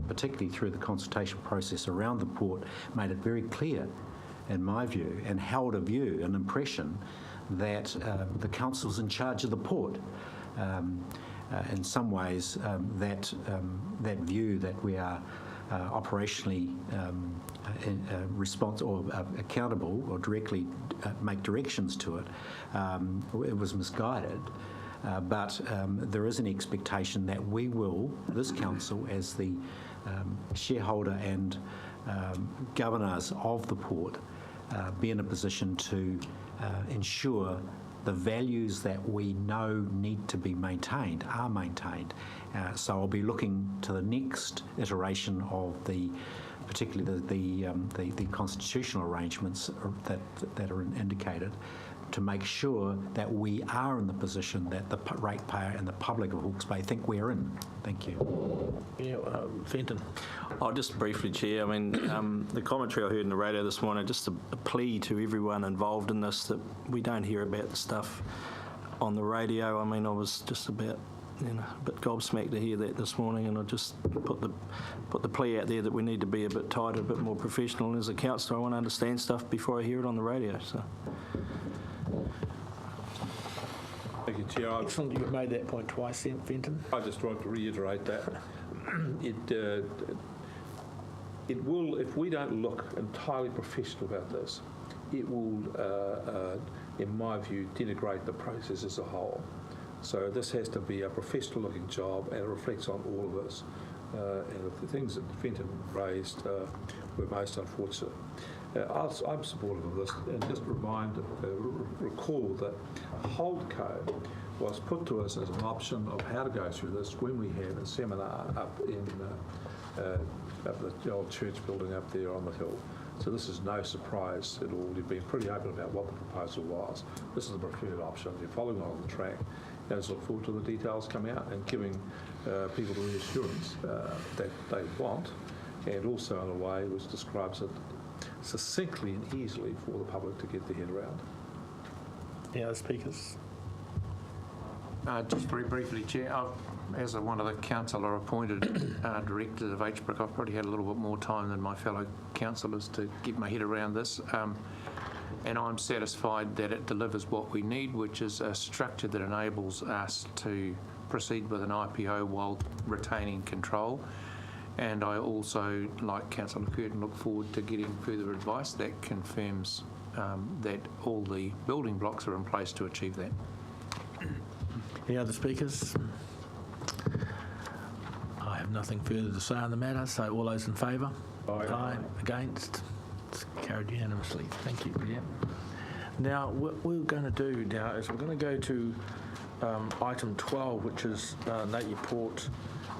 particularly through the consultation process around the port, made it very clear, in my view, and held a view, an impression, that the council's in charge of the port. In some ways, that view that we are operationally responsible or accountable or directly make directions to it, it was misguided. But there is an expectation that we will, this council, as the shareholder and governors of the port, be in a position to ensure the values that we know need to be maintained are maintained. So I'll be looking to the next iteration of particularly the constitutional arrangements that are indicated, to make sure that we are in the position that the ratepayer and the public of Hawke's Bay think we're in. Thank you. Yeah, Fenton. Oh, just briefly, Chair. I mean, the commentary I heard in the radio this morning, just a plea to everyone involved in this that we don't hear about stuff on the radio. I mean, I was just about, a bit gobsmacked to hear that this morning, and I just put the plea out there that we need to be a bit tighter, a bit more professional. And as a councillor, I want to understand stuff before I hear it on the radio. So. Thank you, Chair. Excellent, you've made that point twice, Fenton. I just want to reiterate that. It will, if we don't look entirely professional about this, it will, in my view, denigrate the process as a whole. So this has to be a professional-looking job, and it reflects on all of us. And the things that Fenton raised were most unfortunate. I'm supportive of this, and just recall that Hawke was put to us as an option of how to go through this when we had a seminar up in the old church building up there on the hill. So this is no surprise at all. You've been pretty open about what the proposal was. This is the preferred option. You're following on the track. I just look forward to the details coming out and giving people the reassurance that they want, and also in a way which describes it succinctly and easily for the public to get their head around. Any other speakers? Just very briefly, Chair, as one of the councillor appointed directors of H-brick, I've probably had a little bit more time than my fellow councillors to get my head around this. And I'm satisfied that it delivers what we need, which is a structure that enables us to proceed with an IPO while retaining control. And I also, like Councillor Curtin, look forward to getting further advice that confirms that all the building blocks are in place to achieve that. Any other speakers? I have nothing further to say on the matter, so all those in favour? Aye. Against? It's carried unanimously. Thank you. Yeah. Now, what we're going to do now is we're going to go to item 12, which is Napier Port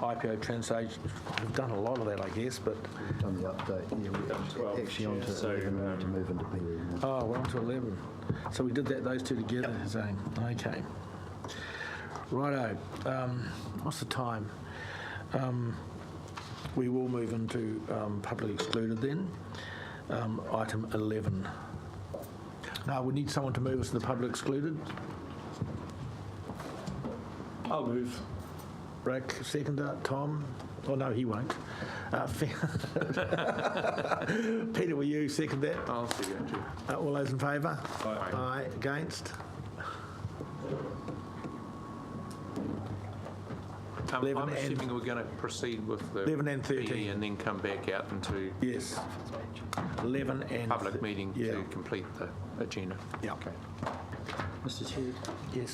IPO transaction. We've done a lot of that, I guess, but... We've done the update. Yeah, we're actually on to 11 and to move into P. Oh, we're on to 11. So we did those two together, Zane. Okay. Righto. What's the time? We will move into public excluded then. Item 11. Now, we need someone to move us to the public excluded. I'll move. Rick, seconder. Tom? Oh, no, he won't. Peter, will you second that? I'll second you. All those in favour? Aye. Aye. Against? 11 I'm and- assuming we're going to proceed with the 11 and 13. PE and then come back out into Yes. 11 and... public meeting Yeah. to complete the agenda. Yeah. Okay. Mr. Chair. Yes.